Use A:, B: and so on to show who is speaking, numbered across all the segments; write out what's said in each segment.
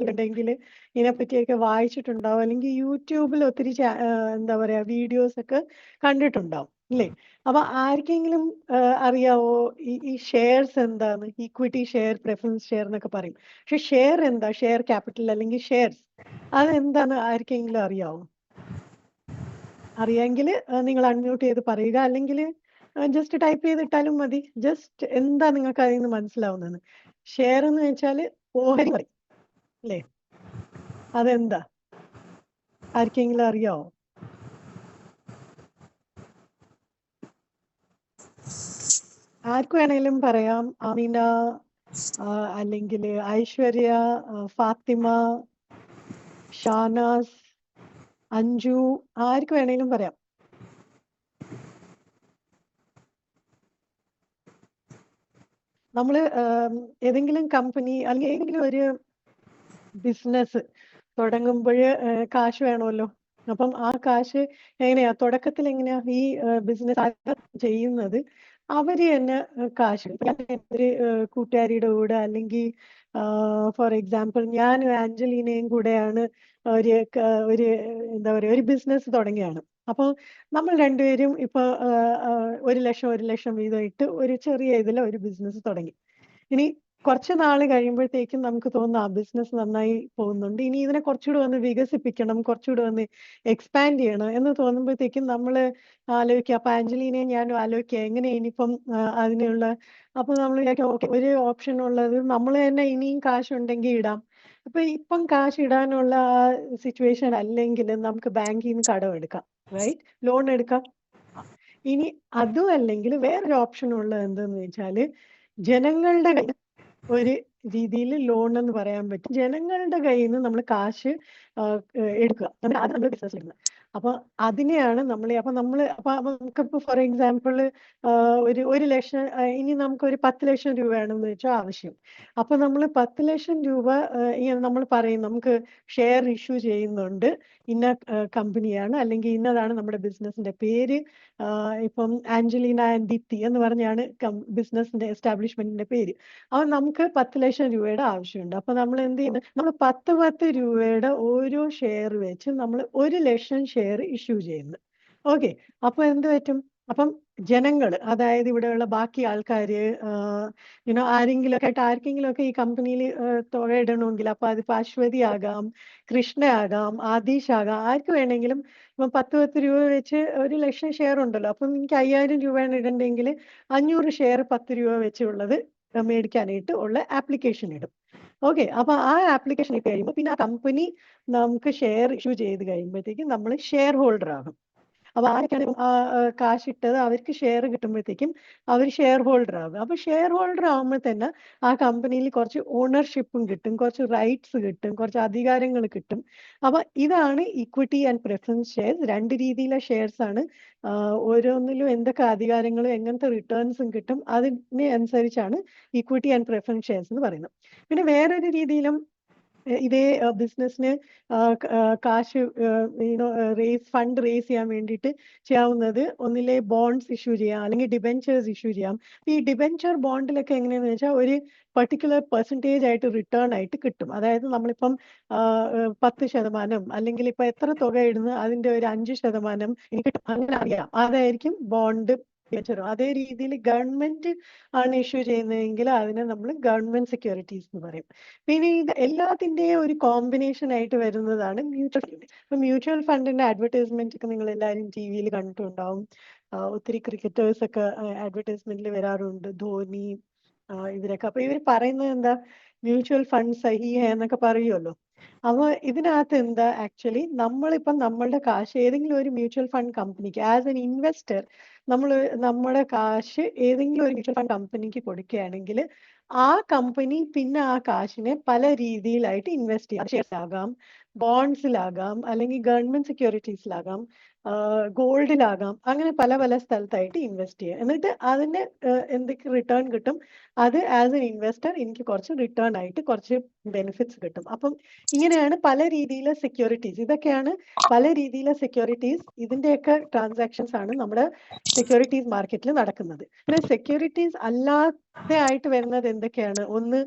A: ഉണ്ടെങ്കിൽ ഇതിനെപ്പറ്റിയൊക്കെ വായിച്ചിട്ടുണ്ടാവും. അല്ലെങ്കിൽ യൂട്യൂബിൽ ഒത്തിരി എന്താ പറയാ വീഡിയോസ് ഒക്കെ കണ്ടിട്ടുണ്ടാവും അല്ലേ? അപ്പൊ ആർക്കെങ്കിലും അറിയാവോ ഈ ഷെയർസ് എന്താണ്? ഈക്വിറ്റി ഷെയർ, പ്രിഫറൻസ് ഷെയർ എന്നൊക്കെ പറയും. പക്ഷെ ഷെയർ എന്താ? ഷെയർ ക്യാപിറ്റൽ അല്ലെങ്കിൽ ഷെയർസ് അതെന്താന്ന് ആർക്കെങ്കിലും അറിയാവോ? അറിയാമെങ്കിൽ നിങ്ങൾ അൺമ്യൂട്ട് ചെയ്ത് പറയുക, അല്ലെങ്കിൽ ജസ്റ്റ് ടൈപ്പ് ചെയ്തിട്ടാലും മതി. ജസ്റ്റ് എന്താ നിങ്ങൾക്ക് അതിൽ നിന്ന് മനസ്സിലാവുന്നത്? ഷെയർ എന്ന് വെച്ചാൽ ഓഹരി പറയും അല്ലേ? അതെന്താ? ആർക്കെങ്കിലും അറിയാവോ? ആർക്ക് വേണേലും പറയാം. അമീന, അല്ലെങ്കിൽ ഐശ്വര്യ, ഫാത്തിമ, ഷാനാസ്, അഞ്ജു, ആർക്ക് വേണേലും പറയാം. നമ്മൾ ഏതെങ്കിലും കമ്പനി അല്ലെങ്കിൽ ഏതെങ്കിലും ഒരു ബിസിനസ് തുടങ്ങുമ്പോൾ കാശ് വേണമല്ലോ. അപ്പം ആ കാശ് എങ്ങനെയാ തുടക്കത്തിൽ എങ്ങനെയാ ഈ ബിസിനസ് ചെയ്യുന്നത്? അവര് തന്നെ കാശ് ഒരു കൂട്ടുകാരിയുടെ കൂടെ, അല്ലെങ്കിൽ ഫോർ എക്സാമ്പിൾ ഞാൻ ആഞ്ചലീനയും കൂടെയാണ് ഒരു ഒരു എന്താ പറയുക ഒരു ബിസിനസ് തുടങ്ങിയാണ്. അപ്പോൾ നമ്മൾ രണ്ടുപേരും ഇപ്പൊ 1 ലക്ഷം വീതം ഇട്ട് ഒരു ചെറിയ ഇതിൽ ഒരു ബിസിനസ് തുടങ്ങി. ഇനി കുറച്ച് നാൾ കഴിയുമ്പോഴത്തേക്കും നമുക്ക് തോന്നുന്നു ആ ബിസിനസ് നന്നായി പോകുന്നുണ്ട്, ഇനി ഇതിനെ കുറച്ചുകൂടെ ഒന്ന് വികസിപ്പിക്കണം, കുറച്ചുകൂടെ ഒന്ന് എക്സ്പാൻഡ് ചെയ്യണം എന്ന് തോന്നുമ്പോഴത്തേക്കും നമ്മൾ ആലോചിക്കുക. അപ്പൊ ആഞ്ചലീനയെ ഞാനും ആലോചിക്കുക എങ്ങനെ ഇനിയിപ്പം അതിനുള്ള. അപ്പൊ നമ്മൾ വിചാരിക്കും ഓക്കെ, ഒരു ഓപ്ഷൻ ഉള്ളത് നമ്മൾ തന്നെ ഇനിയും കാശുണ്ടെങ്കിൽ ഇടാം. അപ്പൊ ഇപ്പം കാശ് ഇടാനുള്ള ആ സിറ്റുവേഷൻ അല്ലെങ്കിൽ നമുക്ക് ബാങ്കിൽ നിന്ന് കടം എടുക്കാം, റൈറ്റ്? ലോൺ എടുക്കാം. ഇനി അതും അല്ലെങ്കിൽ വേറൊരു ഓപ്ഷൻ ഉള്ളത് എന്തെന്ന് വെച്ചാൽ ജനങ്ങളുടെ കയ്യിൽ ഒരു രീതിയിൽ ലോൺ എന്ന് പറയാൻ പറ്റും. ജനങ്ങളുടെ കയ്യിൽ നിന്ന് നമ്മൾ കാശ് എടുക്കുക, അത് നമ്മൾ ബിസിനസ് എടുക്കുന്നത്. അപ്പൊ അതിനെയാണ് നമ്മൾ അപ്പൊ നമുക്കിപ്പോ ഫോർ എക്സാമ്പിൾ ഒരു ലക്ഷം, ഇനി നമുക്കൊരു 10 ലക്ഷം രൂപയാണെന്ന് വെച്ചാൽ ആവശ്യം. അപ്പൊ നമ്മൾ 10 ലക്ഷം രൂപ ഇങ്ങനെ നമ്മൾ പറയും നമുക്ക് ഷെയർ ഇഷ്യൂ ചെയ്യുന്നുണ്ട്, ഇന്ന കമ്പനിയാണ്, അല്ലെങ്കിൽ ഇന്നതാണ് നമ്മുടെ ബിസിനസിന്റെ പേര്. ഇപ്പം ആഞ്ചലീന ആൻഡ് ദീപ്തി എന്ന് പറഞ്ഞാണ് ബിസിനസിന്റെ എസ്റ്റാബ്ലിഷ്മെന്റിന്റെ പേര്. അപ്പൊ നമുക്ക് 10 ലക്ഷം രൂപയുടെ ആവശ്യമുണ്ട്. അപ്പൊ നമ്മൾ എന്ത് ചെയ്യുന്നു? നമ്മൾ 10 രൂപയുടെ ഓരോ ഷെയർ വെച്ച് നമ്മൾ 1 ലക്ഷം ഷെയർ ഇഷ്യൂ ചെയ്യുന്നു. ഓക്കെ. അപ്പൊ എന്ത് പറ്റും? അപ്പം ജനങ്ങൾ, അതായത് ഇവിടെയുള്ള ബാക്കി ആൾക്കാര് ആർക്കെങ്കിലും ഒക്കെ ഈ കമ്പനിയിൽ തുഴയിടണമെങ്കിൽ, അപ്പൊ അതിപ്പോ അശ്വതി ആകാം, കൃഷ്ണ ആകാം, ആദീഷ് ആകാം, ആർക്ക് വേണമെങ്കിലും ഇപ്പം 10 രൂപ വെച്ച് 1 ലക്ഷം ഷെയർ ഉണ്ടല്ലോ. അപ്പം എനിക്ക് 5000 രൂപയാണ് ഇടണ്ടെങ്കിൽ 500 ഷെയർ 10 രൂപ വെച്ചുള്ളത് മേടിക്കാനായിട്ട് ഉള്ള ആപ്ലിക്കേഷൻ ഇടും. ഓക്കെ. അപ്പൊ ആ ആപ്ലിക്കേഷൻ ഇട്ട് കഴിയുമ്പോൾ പിന്നെ ആ കമ്പനി നമുക്ക് ഷെയർ ഇഷ്യൂ ചെയ്ത് കഴിയുമ്പോഴത്തേക്കും നമ്മൾ ഷെയർ ഹോൾഡർ ആകും. അപ്പൊ ആരൊക്കെയാണ് കാശിട്ടത് അവർക്ക് ഷെയർ കിട്ടുമ്പോഴത്തേക്കും അവർ ഷെയർ ഹോൾഡർ ആകും. അപ്പൊ ഷെയർ ഹോൾഡർ ആകുമ്പോൾ തന്നെ ആ കമ്പനിയിൽ കുറച്ച് ഓണർഷിപ്പും കിട്ടും, കുറച്ച് റൈറ്റ്സ് കിട്ടും, കുറച്ച് അധികാരങ്ങൾ കിട്ടും. അപ്പൊ ഇതാണ് ഇക്വിറ്റി ആൻഡ് പ്രിഫറൻസ് ഷെയർസ്. 2 രീതിയിലെ ഷെയർസ് ആണ്. ഓരോന്നിലും എന്തൊക്കെ അധികാരങ്ങളും എങ്ങനത്തെ റിട്ടേൺസും കിട്ടും, അതിനെ അനുസരിച്ചാണ് ഇക്വിറ്റി ആൻഡ് പ്രിഫറൻസ് ഷെയർസ് എന്ന് പറയുന്നത്. പിന്നെ വേറൊരു രീതിയിലും ഇതേ ബിസിനസ്സിന് കാശ് ഫണ്ട് റേസ് ചെയ്യാൻ വേണ്ടിയിട്ട് ചെയ്യാവുന്നത് ഒന്നിലെ ബോണ്ട്സ് ഇഷ്യൂ ചെയ്യാം, അല്ലെങ്കിൽ ഡിബെഞ്ചേഴ്സ് ഇഷ്യൂ ചെയ്യാം. ഈ ഡിബെഞ്ചർ ബോണ്ടിലൊക്കെ എങ്ങനെയാന്ന് വെച്ചാൽ ഒരു പെർട്ടിക്കുലർ പെർസെൻറ്റേജ് ആയിട്ട് റിട്ടേൺ ആയിട്ട് കിട്ടും. അതായത് നമ്മളിപ്പം 10% അല്ലെങ്കിൽ ഇപ്പൊ എത്ര തുക ഇടുന്നു അതിന്റെ ഒരു 5% എനിക്ക് കിട്ടും, അങ്ങനെ അറിയാം. അതായിരിക്കും ബോണ്ട് ഡിബെഞ്ചറും. അതേ രീതിയിൽ ഗവൺമെന്റ് ആണ് ഇഷ്യൂ ചെയ്യുന്നതെങ്കിൽ അതിനെ നമ്മൾ ഗവൺമെന്റ് സെക്യൂരിറ്റീസ് എന്ന് പറയും. പിന്നെ ഇത് എല്ലാത്തിന്റെയും ഒരു കോമ്പിനേഷൻ ആയിട്ട് വരുന്നതാണ് മ്യൂച്വൽ ഫണ്ട്. ഇപ്പൊ മ്യൂച്വൽ ഫണ്ടിന്റെ അഡ്വർടൈസ്മെന്റ് ഒക്കെ നിങ്ങൾ എല്ലാവരും ടിവിയിൽ കണ്ടിട്ടുണ്ടാവും. ഒത്തിരി ക്രിക്കറ്റേഴ്സ് ഒക്കെ അഡ്വർടൈസ്മെന്റിൽ വരാറുണ്ട്, ധോനി ഇവരൊക്കെ. അപ്പൊ ഇവർ പറയുന്നത് എന്താ? മ്യൂച്വൽ ഫണ്ട് സഹി ഹേ എന്നൊക്കെ പറയുമല്ലോ. അപ്പൊ ഇതിനകത്ത് എന്താ ആക്ച്വലി നമ്മളിപ്പം നമ്മളുടെ കാശ് ഏതെങ്കിലും ഒരു മ്യൂച്വൽ ഫണ്ട് കമ്പനിക്ക് ആസ് എൻ ഇൻവെസ്റ്റർ നമ്മൾ നമ്മുടെ കാശ് ഏതെങ്കിലും ഒരു മ്യൂച്വൽ ഫണ്ട് കമ്പനിക്ക് കൊടുക്കുകയാണെങ്കിൽ ആ കമ്പനി പിന്നെ ആ കാശിനെ പല രീതിയിലായിട്ട് ഇൻവെസ്റ്റ് ചെയ്യാം. ഷെയർസിലാകാം, ബോണ്ട്സിലാകാം, അല്ലെങ്കിൽ ഗവൺമെന്റ് സെക്യൂരിറ്റീസിലാകാം, ഗോൾഡിലാകാം, അങ്ങനെ പല പല സ്ഥലത്തായിട്ട് ഇൻവെസ്റ്റ് ചെയ്യാം. എന്നിട്ട് അതിന് എന്തൊക്കെ റിട്ടേൺ കിട്ടും, അത് ആസ് എൻ ഇൻവെസ്റ്റർ എനിക്ക് കുറച്ച് റിട്ടേൺ ആയിട്ട് കുറച്ച് ബെനിഫിറ്റ്സ് കിട്ടും. അപ്പം ഇങ്ങനെയാണ് പല രീതിയിലെ സെക്യൂരിറ്റീസ്. ഇതൊക്കെയാണ് പല രീതിയിലെ സെക്യൂരിറ്റീസ്. ഇതിന്റെയൊക്കെ ട്രാൻസാക്ഷൻസ് ആണ് നമ്മുടെ സെക്യൂരിറ്റീസ് മാർക്കറ്റിൽ നടക്കുന്നത്. പിന്നെ സെക്യൂരിറ്റീസ് അല്ലാതെ ആയിട്ട് വരുന്നത് എന്തൊക്കെയാണ്? ഒന്ന്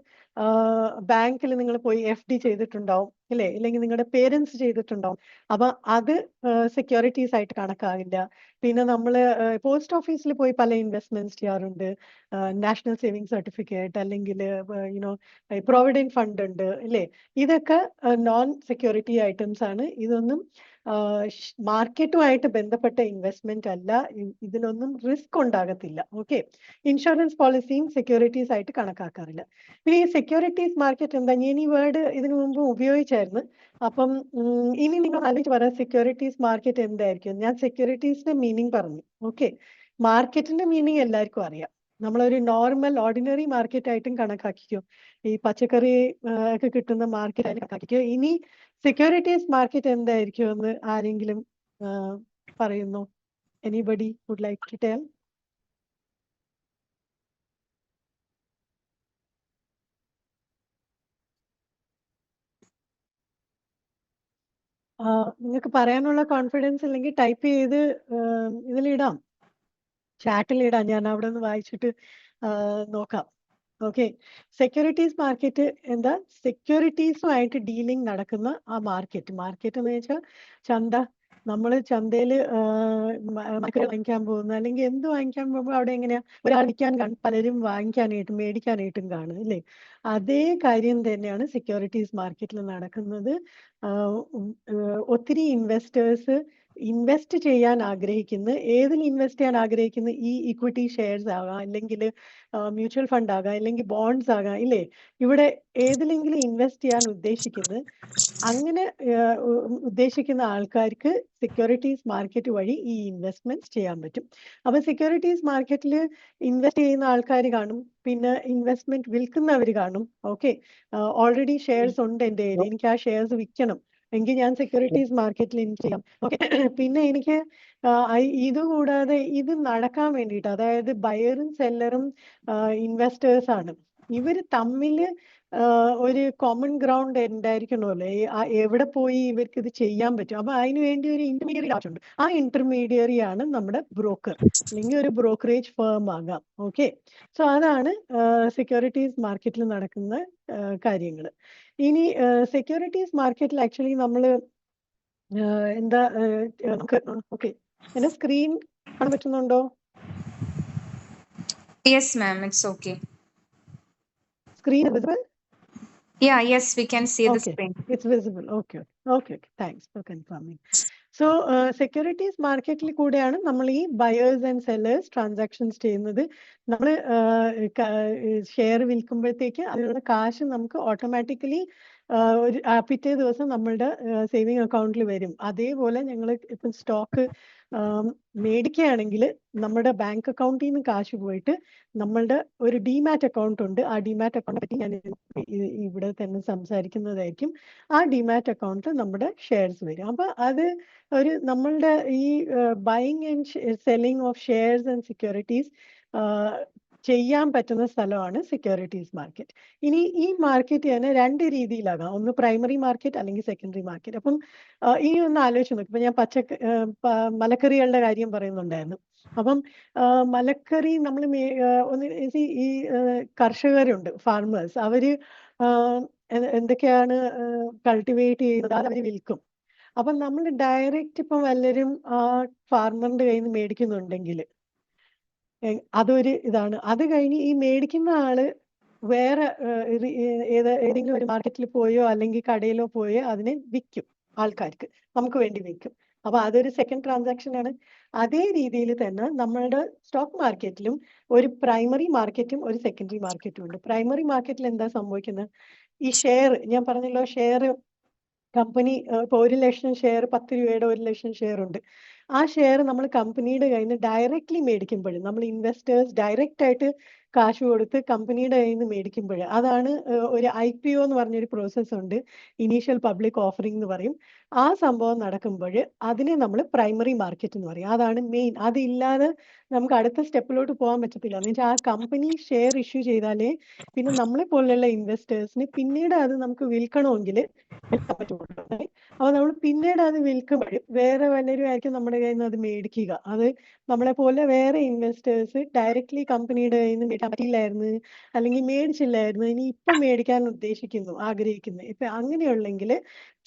A: ബാങ്കിൽ നിങ്ങൾ പോയി FD ചെയ്തിട്ടുണ്ടാവും അല്ലേ? ഇല്ലെങ്കിൽ നിങ്ങളുടെ പേരൻസ് ചെയ്തിട്ടുണ്ടാവും. അപ്പൊ അത് സെക്യൂരിറ്റീസ് ആയിട്ട് കണക്കാകില്ല. പിന്നെ നമ്മള് പോസ്റ്റ് ഓഫീസിൽ പോയി പല ഇൻവെസ്റ്റ്മെന്റ്സ് ചെയ്യാറുണ്ട്. നാഷണൽ സേവിംഗ് സർട്ടിഫിക്കറ്റ് അല്ലെങ്കിൽ യുനോ പ്രൊവിഡന്റ് ഫണ്ട് ഉണ്ട് അല്ലേ? ഇതൊക്കെ നോൺ സെക്യൂരിറ്റി ഐറ്റംസ് ആണ്. ഇതൊന്നും മാർക്കറ്റുമായിട്ട് ബന്ധപ്പെട്ട ഇൻവെസ്റ്റ്മെന്റ് അല്ല. ഇതിലൊന്നും റിസ്ക് ഉണ്ടാകത്തില്ല. ഓക്കെ. ഇൻഷുറൻസ് പോളിസിയും സെക്യൂരിറ്റീസ് ആയിട്ട് കണക്കാക്കാറില്ല. പിന്നെ ഈ സെക്യൂരിറ്റീസ് മാർക്കറ്റ് എന്താ? ഞാൻ ഈ വേർഡ് ഇതിനു മുമ്പ് ഉപയോഗിച്ചായിരുന്നു. അപ്പം ഇനി നിങ്ങൾ ആലോചിച്ച് പറയാം സെക്യൂരിറ്റീസ് മാർക്കറ്റ് എന്തായിരിക്കും. ഞാൻ സെക്യൂരിറ്റീസിന്റെ മീനിങ് പറഞ്ഞു. ഓക്കെ. മാർക്കറ്റിന്റെ മീനിങ് എല്ലാവർക്കും അറിയാം. നമ്മളൊരു നോർമൽ ഓർഡിനറി മാർക്കറ്റ് ആയിട്ടും കണക്കാക്കിക്കും. ഈ പച്ചക്കറി ഒക്കെ കിട്ടുന്ന മാർക്കറ്റ് ആയിട്ട് കണക്കാക്കിക്കും. ഇനി സെക്യൂരിറ്റീസ് മാർക്കറ്റ് എന്തായിരിക്കും എന്ന് ആരെങ്കിലും പറയുന്നു? Anybody would like to tell? നിങ്ങൾക്ക് പറയാനുള്ള കോൺഫിഡൻസ് ഇല്ലെങ്കിൽ ടൈപ്പ് ചെയ്ത് ഇതിലിടാം, ചാറ്റിലിടാം. ഞാൻ അവിടെ നിന്ന് വായിച്ചിട്ട് നോക്കാം. ഓക്കെ. സെക്യൂരിറ്റീസ് മാർക്കറ്റ് എന്താ? സെക്യൂരിറ്റീസുമായിട്ട് ഡീലിംഗ് നടക്കുന്ന ആ മാർക്കറ്റ്. മാർക്കറ്റ് എന്ന് വെച്ചാൽ ചന്ത. നമ്മൾ ചന്തയിൽ വാങ്ങിക്കാൻ പോകുന്നു അല്ലെങ്കിൽ എന്ത് വാങ്ങിക്കാൻ പോകുമ്പോൾ അവിടെ എങ്ങനെയാ ഒരാൾ വിൽക്കാൻ കാണും, പലരും വാങ്ങിക്കാനായിട്ടും മേടിക്കാനായിട്ടും കാണും അല്ലേ? അതേ കാര്യം തന്നെയാണ് സെക്യൂരിറ്റീസ് മാർക്കറ്റിൽ നടക്കുന്നത്. ഒത്തിരി ഇൻവെസ്റ്റേഴ്സ് ഇൻവെസ്റ്റ് ചെയ്യാൻ ആഗ്രഹിക്കുന്നു. ഏതിൽ ഇൻവെസ്റ്റ് ചെയ്യാൻ ആഗ്രഹിക്കുന്നു? ഈ ഇക്വിറ്റി ഷെയർസ് ആകാം, അല്ലെങ്കിൽ മ്യൂച്വൽ ഫണ്ട് ആകാം, അല്ലെങ്കിൽ ബോണ്ട്സ് ആകാം ഇല്ലേ? ഇവിടെ ഏതിലെങ്കിലും ഇൻവെസ്റ്റ് ചെയ്യാൻ ഉദ്ദേശിക്കുന്നത്. അങ്ങനെ ഉദ്ദേശിക്കുന്ന ആൾക്കാർക്ക് സെക്യൂരിറ്റീസ് മാർക്കറ്റ് വഴി ഈ ഇൻവെസ്റ്റ്മെന്റ്സ് ചെയ്യാൻ പറ്റും. അപ്പൊ സെക്യൂരിറ്റീസ് മാർക്കറ്റിൽ ഇൻവെസ്റ്റ് ചെയ്യുന്ന ആൾക്കാർ കാണും, പിന്നെ ഇൻവെസ്റ്റ്മെന്റ് വിൽക്കുന്നവർ കാണും. ഓക്കെ. ഓൾറെഡി ഷെയർസ് ഉണ്ട് എൻ്റെ കയ്യിൽ, എനിക്ക് ആ ഷെയർസ് വിൽക്കണം എങ്കിൽ ഞാൻ സെക്യൂരിറ്റീസ് മാർക്കറ്റിൽ ഇൻവെസ്റ്റ് ചെയ്യാം. ഓക്കെ. പിന്നെ എനിക്ക് ഇതുകൂടാതെ ഇത് നടക്കാൻ വേണ്ടിയിട്ട്, അതായത് ബയറും സെല്ലറും ഇൻവെസ്റ്റേഴ്സ് ആണ്. ഇവര് തമ്മിൽ ഒരു കോമൺ ഗ്രൗണ്ട് ഉണ്ടായിരിക്കണമല്ലോ. എവിടെ പോയി ഇവർക്ക് ഇത് ചെയ്യാൻ പറ്റും. അപ്പൊ അതിന് വേണ്ടി ഒരു ഇന്റർമീഡിയറി ആവശ്യമുണ്ട്. ആ ഇന്റർമീഡിയറി ആണ് നമ്മുടെ ബ്രോക്കർ, അല്ലെങ്കിൽ ഒരു ബ്രോക്കറേജ് ഫേം ആകാം. ഓക്കെ. സോ അതാണ് സെക്യൂരിറ്റീസ് മാർക്കറ്റിൽ നടക്കുന്ന കാര്യങ്ങൾ. ഇനി സെക്യൂരിറ്റീസ് മാർക്കറ്റിൽ ആക്ച്വലി നമ്മൾ എന്താ നമുക്ക് ഓക്കെ എന്റെ സ്ക്രീൻ കാണാൻ പറ്റുന്നുണ്ടോ?
B: Yes, ma'am, it's okay.
A: Screen visible?
B: Yeah, yes, we can see the
A: Okay,
B: screen.
A: it's visible. Okay. Thanks for confirming. So securities മാർക്കറ്റിൽ കൂടെയാണ് നമ്മൾ ഈ ബയേഴ്സ് ആൻഡ് സെല്ലേഴ്സ് ട്രാൻസാക്ഷൻസ് ചെയ്യുന്നത്. നമ്മൾ ഷെയർ വിൽക്കുമ്പോഴത്തേക്ക് അതിനുള്ള കാശ് നമുക്ക് ഓട്ടോമാറ്റിക്കലി ഒരു പിറ്റേ ദിവസം നമ്മളുടെ സേവിങ് അക്കൗണ്ടിൽ വരും. അതേപോലെ ഞങ്ങൾ ഇപ്പം സ്റ്റോക്ക് മേടിക്കുകയാണെങ്കിൽ നമ്മുടെ ബാങ്ക് അക്കൗണ്ടിൽ നിന്ന് കാശ് പോയിട്ട് നമ്മളുടെ ഒരു ഡിമാറ്റ് അക്കൗണ്ട് ഉണ്ട്. ആ ഡിമാറ്റ് അക്കൗണ്ടിനെ പറ്റി ഞാൻ ഇവിടെ തന്നെ സംസാരിക്കുന്നതായിരിക്കും. ആ ഡിമാറ്റ് അക്കൗണ്ടിൽ നമ്മുടെ ഷെയർസ് വരും. അപ്പൊ അത് ഒരു നമ്മളുടെ ഈ buying and selling of shares and securities ചെയ്യാൻ പറ്റുന്ന സ്ഥലമാണ് സെക്യൂരിറ്റീസ് മാർക്കറ്റ്. ഇനി ഈ മാർക്കറ്റ് തന്നെ രണ്ട് രീതിയിലാകാം. ഒന്ന് പ്രൈമറി മാർക്കറ്റ് അല്ലെങ്കിൽ സെക്കൻഡറി മാർക്കറ്റ്. അപ്പം ഈ ഒന്ന് ആലോചിച്ച് നോക്കും. ഇപ്പൊ ഞാൻ മലക്കറികളുടെ കാര്യം പറയുന്നുണ്ടായിരുന്നു. അപ്പം മലക്കറി നമ്മൾ ഈ കർഷകരുണ്ട്, ഫാർമേഴ്സ്. അവര് എന്തൊക്കെയാണ് കൾട്ടിവേറ്റ് ചെയ്യുന്നത് അത് അവര് വിൽക്കും. അപ്പം നമ്മൾ ഡയറക്റ്റ് ഇപ്പം വല്ലരും ഫാർമറിന്റെ കയ്യിൽ നിന്ന് മേടിക്കുന്നുണ്ടെങ്കിൽ അതൊരു ഇതാണ്. അത് കഴിഞ്ഞ് ഈ മേടിക്കുന്ന ആള് വേറെ ഏതെങ്കിലും ഒരു മാർക്കറ്റിൽ പോയോ അല്ലെങ്കിൽ കടയിലോ പോയോ അതിനെ വിൽക്കും, ആൾക്കാർക്ക് നമുക്ക് വേണ്ടി വിൽക്കും. അപ്പൊ അതൊരു സെക്കൻഡ് ട്രാൻസാക്ഷൻ ആണ്. അതേ രീതിയിൽ തന്നെ നമ്മളുടെ സ്റ്റോക്ക് മാർക്കറ്റിലും ഒരു പ്രൈമറി മാർക്കറ്റും ഒരു സെക്കൻഡറി മാർക്കറ്റും ഉണ്ട്. പ്രൈമറി മാർക്കറ്റിൽ എന്താ സംഭവിക്കുന്നത്? ഈ ഷെയർ ഞാൻ പറഞ്ഞല്ലോ, ഷെയർ കമ്പനി ഇപ്പൊ 1 ലക്ഷം ഷെയർ 10 രൂപയുടെ 1 ലക്ഷം ഷെയർ ഉണ്ട്. ആ ഷെയർ നമ്മൾ കമ്പനിയുടെ കയ്യിൽ നിന്ന് ഡയറക്റ്റ്ലി മേടിക്കുമ്പോഴും, നമ്മൾ ഇൻവെസ്റ്റേഴ്സ് ഡയറക്റ്റ് ആയിട്ട് കാശ് കൊടുത്ത് കമ്പനിയുടെ കയ്യിൽ നിന്ന് മേടിക്കുമ്പോൾ, അതാണ് ഒരു IPO എന്ന് പറഞ്ഞൊരു പ്രോസസ്സ് ഉണ്ട്. ഇനീഷ്യൽ പബ്ലിക് ഓഫറിംഗ് എന്ന് പറയും. ആ സംഭവം നടക്കുമ്പോൾ അതിനെ നമ്മൾ പ്രൈമറി മാർക്കറ്റ് എന്ന് പറയും. അതാണ് മെയിൻ. അതില്ലാതെ നമുക്ക് അടുത്ത സ്റ്റെപ്പിലോട്ട് പോകാൻ പറ്റത്തില്ല. എന്ന് വെച്ചാൽ ആ കമ്പനി ഷെയർ ഇഷ്യൂ ചെയ്താലേ പിന്നെ നമ്മളെ പോലുള്ള ഇൻവെസ്റ്റേഴ്സിന് പിന്നീട് അത് നമുക്ക് വിൽക്കണമെങ്കിൽ വിൽക്കാൻ പറ്റുള്ളൂ. അപ്പോൾ നമ്മൾ പിന്നീട് അത് വിൽക്കുമ്പോഴും വേറെ വല്ലവരും ആയിരിക്കും നമ്മുടെ കയ്യിൽ നിന്ന് അത് മേടിക്കുക. അത് നമ്മളെ പോലെ വേറെ ഇൻവെസ്റ്റേഴ്സ് ഡയറക്റ്റ്ലി കമ്പനിയുടെ കയ്യിൽ നിന്ന് മേടിക്കാൻ പറ്റിയില്ലായിരുന്നു, അല്ലെങ്കിൽ മേടിച്ചില്ലായിരുന്നു, ഇനി ഇപ്പം മേടിക്കാൻ ഉദ്ദേശിക്കുന്നു, ആഗ്രഹിക്കുന്നു. ഇപ്പം അങ്ങനെയുള്ളെങ്കിൽ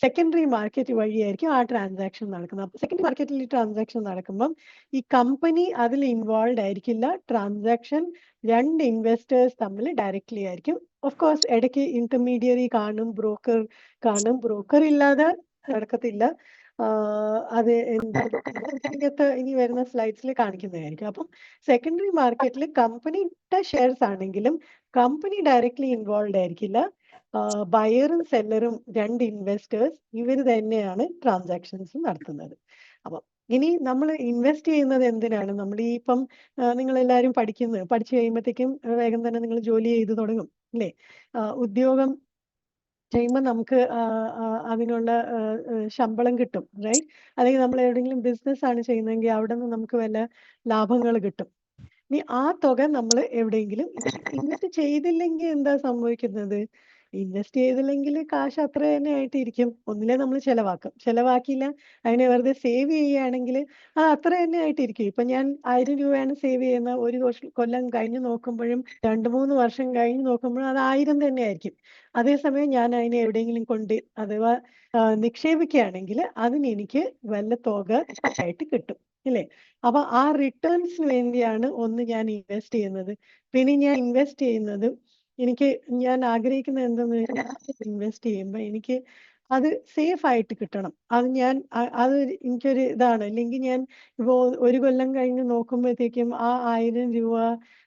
A: സെക്കൻഡറി മാർക്കറ്റ് വഴിയായിരിക്കും ആ ട്രാൻസാക്ഷൻ നടക്കുന്നത്. അപ്പോൾ സെക്കൻഡറി മാർക്കറ്റിൽ ട്രാൻസാക്ഷൻ നടക്കുമ്പം ഈ കമ്പനി അതിൽ ഇൻവോൾവ് ആയിരിക്കില്ല. ട്രാൻസാക്ഷൻ 2 ഇൻവെസ്റ്റേഴ്സ് തമ്മിൽ ഡയറക്റ്റ്ലി ആയിരിക്കും. ഓഫ് കോഴ്സ് ഇടയ്ക്ക് ഇന്റർമീഡിയറി കാണും, ബ്രോക്കർ കാണും. ബ്രോക്കർ ഇല്ലാതെ നടക്കത്തില്ല. അത് ഇതിനകത്ത് ഇനി വരുന്ന സ്ലൈഡ്സിൽ കാണിക്കുന്നതായിരിക്കും. അപ്പം സെക്കൻഡറി മാർക്കറ്റിൽ കമ്പനിയുടെ ഷെയർസ് ആണെങ്കിലും കമ്പനി ഡയറക്ട്ലി ഇൻവോൾവ് ആയിരിക്കില്ല. ബയറും സെല്ലറും 2 ഇൻവെസ്റ്റേഴ്സ് ഇവർ തന്നെയാണ് ട്രാൻസാക്ഷൻസ് നടത്തുന്നത്. അപ്പം ഇനി നമ്മൾ ഇൻവെസ്റ്റ് ചെയ്യുന്നത് എന്തിനാണ്? നമ്മൾ ഈ ഇപ്പം നിങ്ങൾ എല്ലാവരും പഠിച്ചു കഴിയുമ്പോഴത്തേക്കും വേഗം തന്നെ നിങ്ങൾ ജോലി ചെയ്ത് തുടങ്ങും, അല്ലേ? ഉദ്യോഗം ചെയ്യുമ്പോൾ നമുക്ക് അതിനുള്ള ശമ്പളം കിട്ടും, റൈറ്റ്? അല്ലെങ്കിൽ നമ്മൾ എവിടെയെങ്കിലും ബിസിനസ് ആണ് ചെയ്യുന്നതെങ്കിൽ അവിടെ നിന്ന് നമുക്ക് വല്ല ലാഭങ്ങൾ കിട്ടും. ഇനി ആ തുക നമ്മൾ എവിടെയെങ്കിലും ഇൻവെസ്റ്റ് ചെയ്തില്ലെങ്കിൽ എന്താ സംഭവിക്കുന്നത്? ഇൻവെസ്റ്റ് ചെയ്തില്ലെങ്കിൽ കാശ് അത്ര തന്നെ ആയിട്ടിരിക്കും. ഒന്നില്ലേ നമ്മൾ ചെലവാക്കും, ചെലവാക്കിയില്ല അതിനെ വെറുതെ സേവ് ചെയ്യുകയാണെങ്കിൽ അത് അത്ര തന്നെ ആയിട്ടിരിക്കും. ഇപ്പം ഞാൻ 1000 രൂപയാണ് സേവ് ചെയ്യുന്ന, ഒരു കൊല്ലം കഴിഞ്ഞ് നോക്കുമ്പോഴും 2-3 വർഷം കഴിഞ്ഞ് നോക്കുമ്പോഴും അത് 1000 തന്നെ ആയിരിക്കും. അതേസമയം ഞാൻ അതിനെ എവിടെയെങ്കിലും കൊണ്ട് അഥവാ നിക്ഷേപിക്കുകയാണെങ്കിൽ അതിന് എനിക്ക് വല്ല തുക ആയിട്ട് കിട്ടും, ഇല്ലേ? അപ്പൊ ആ റിട്ടേൺസിന് വേണ്ടിയാണ് ഒന്ന് ഞാൻ ഇൻവെസ്റ്റ് ചെയ്യുന്നത്. പിന്നെ ഞാൻ ഇൻവെസ്റ്റ് ചെയ്യുന്നത് ഞാൻ ആഗ്രഹിക്കുന്നത് എന്തെന്ന് വെച്ചാൽ ഇൻവെസ്റ്റ് ചെയ്യുമ്പോൾ എനിക്ക് അത് സേഫ് ആയിട്ട് കിട്ടണം. അത് ഞാൻ അത് എനിക്കൊരു ഇതാണ്. അല്ലെങ്കിൽ ഞാൻ ഇപ്പോൾ ഒരു കൊല്ലം കഴിഞ്ഞ് നോക്കുമ്പോഴത്തേക്കും ആ 1000 രൂപ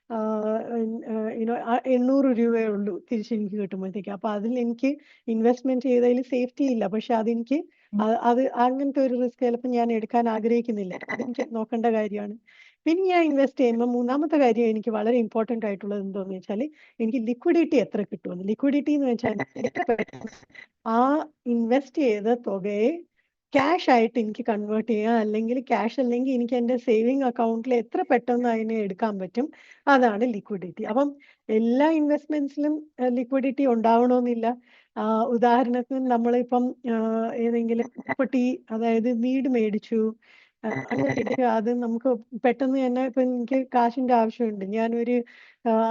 A: 800 രൂപയേ ഉള്ളൂ തിരിച്ചെനിക്ക് കിട്ടുമ്പോഴത്തേക്ക്. അപ്പൊ അതിൽ എനിക്ക് ഇൻവെസ്റ്റ്മെന്റ് ചെയ്തതിൽ സേഫ്റ്റി ഇല്ല. പക്ഷെ അതെനിക്ക് അത് അങ്ങനത്തെ ഒരു റിസ്ക് ചിലപ്പോൾ ഞാൻ എടുക്കാൻ ആഗ്രഹിക്കുന്നില്ല. അതെനിക്ക് നോക്കേണ്ട കാര്യമാണ്. പിന്നെ ഞാൻ ഇൻവെസ്റ്റ് ചെയ്യുമ്പോൾ മൂന്നാമത്തെ കാര്യം എനിക്ക് വളരെ ഇമ്പോർട്ടന്റ് ആയിട്ടുള്ളത് എന്തോന്ന് വെച്ചാൽ എനിക്ക് ലിക്വിഡിറ്റി എത്ര കിട്ടുമെന്ന്. ലിക്വിഡിറ്റി എന്ന് വെച്ചാൽ ആ ഇൻവെസ്റ്റ് ചെയ്ത തുകയെ ക്യാഷ് ആയിട്ട് എനിക്ക് കൺവേർട്ട് ചെയ്യാം, അല്ലെങ്കിൽ ക്യാഷ് അല്ലെങ്കിൽ എനിക്ക് എൻ്റെ സേവിങ് അക്കൗണ്ടിൽ എത്ര പെട്ടെന്ന് അതിനെ എടുക്കാൻ പറ്റും, അതാണ് ലിക്വിഡിറ്റി. അപ്പം എല്ലാ ഇൻവെസ്റ്റ്മെന്റ്സിലും ലിക്വിഡിറ്റി ഉണ്ടാവണമെന്നില്ല. ഉദാഹരണത്തിന് നമ്മളിപ്പം ഏതെങ്കിലും പ്രോപ്പർട്ടി, അതായത് വീട് മേടിച്ചു, അത് നമുക്ക് പെട്ടെന്ന് തന്നെ ഇപ്പൊ എനിക്ക് കാശിന്റെ ആവശ്യമുണ്ട്, ഞാനൊരു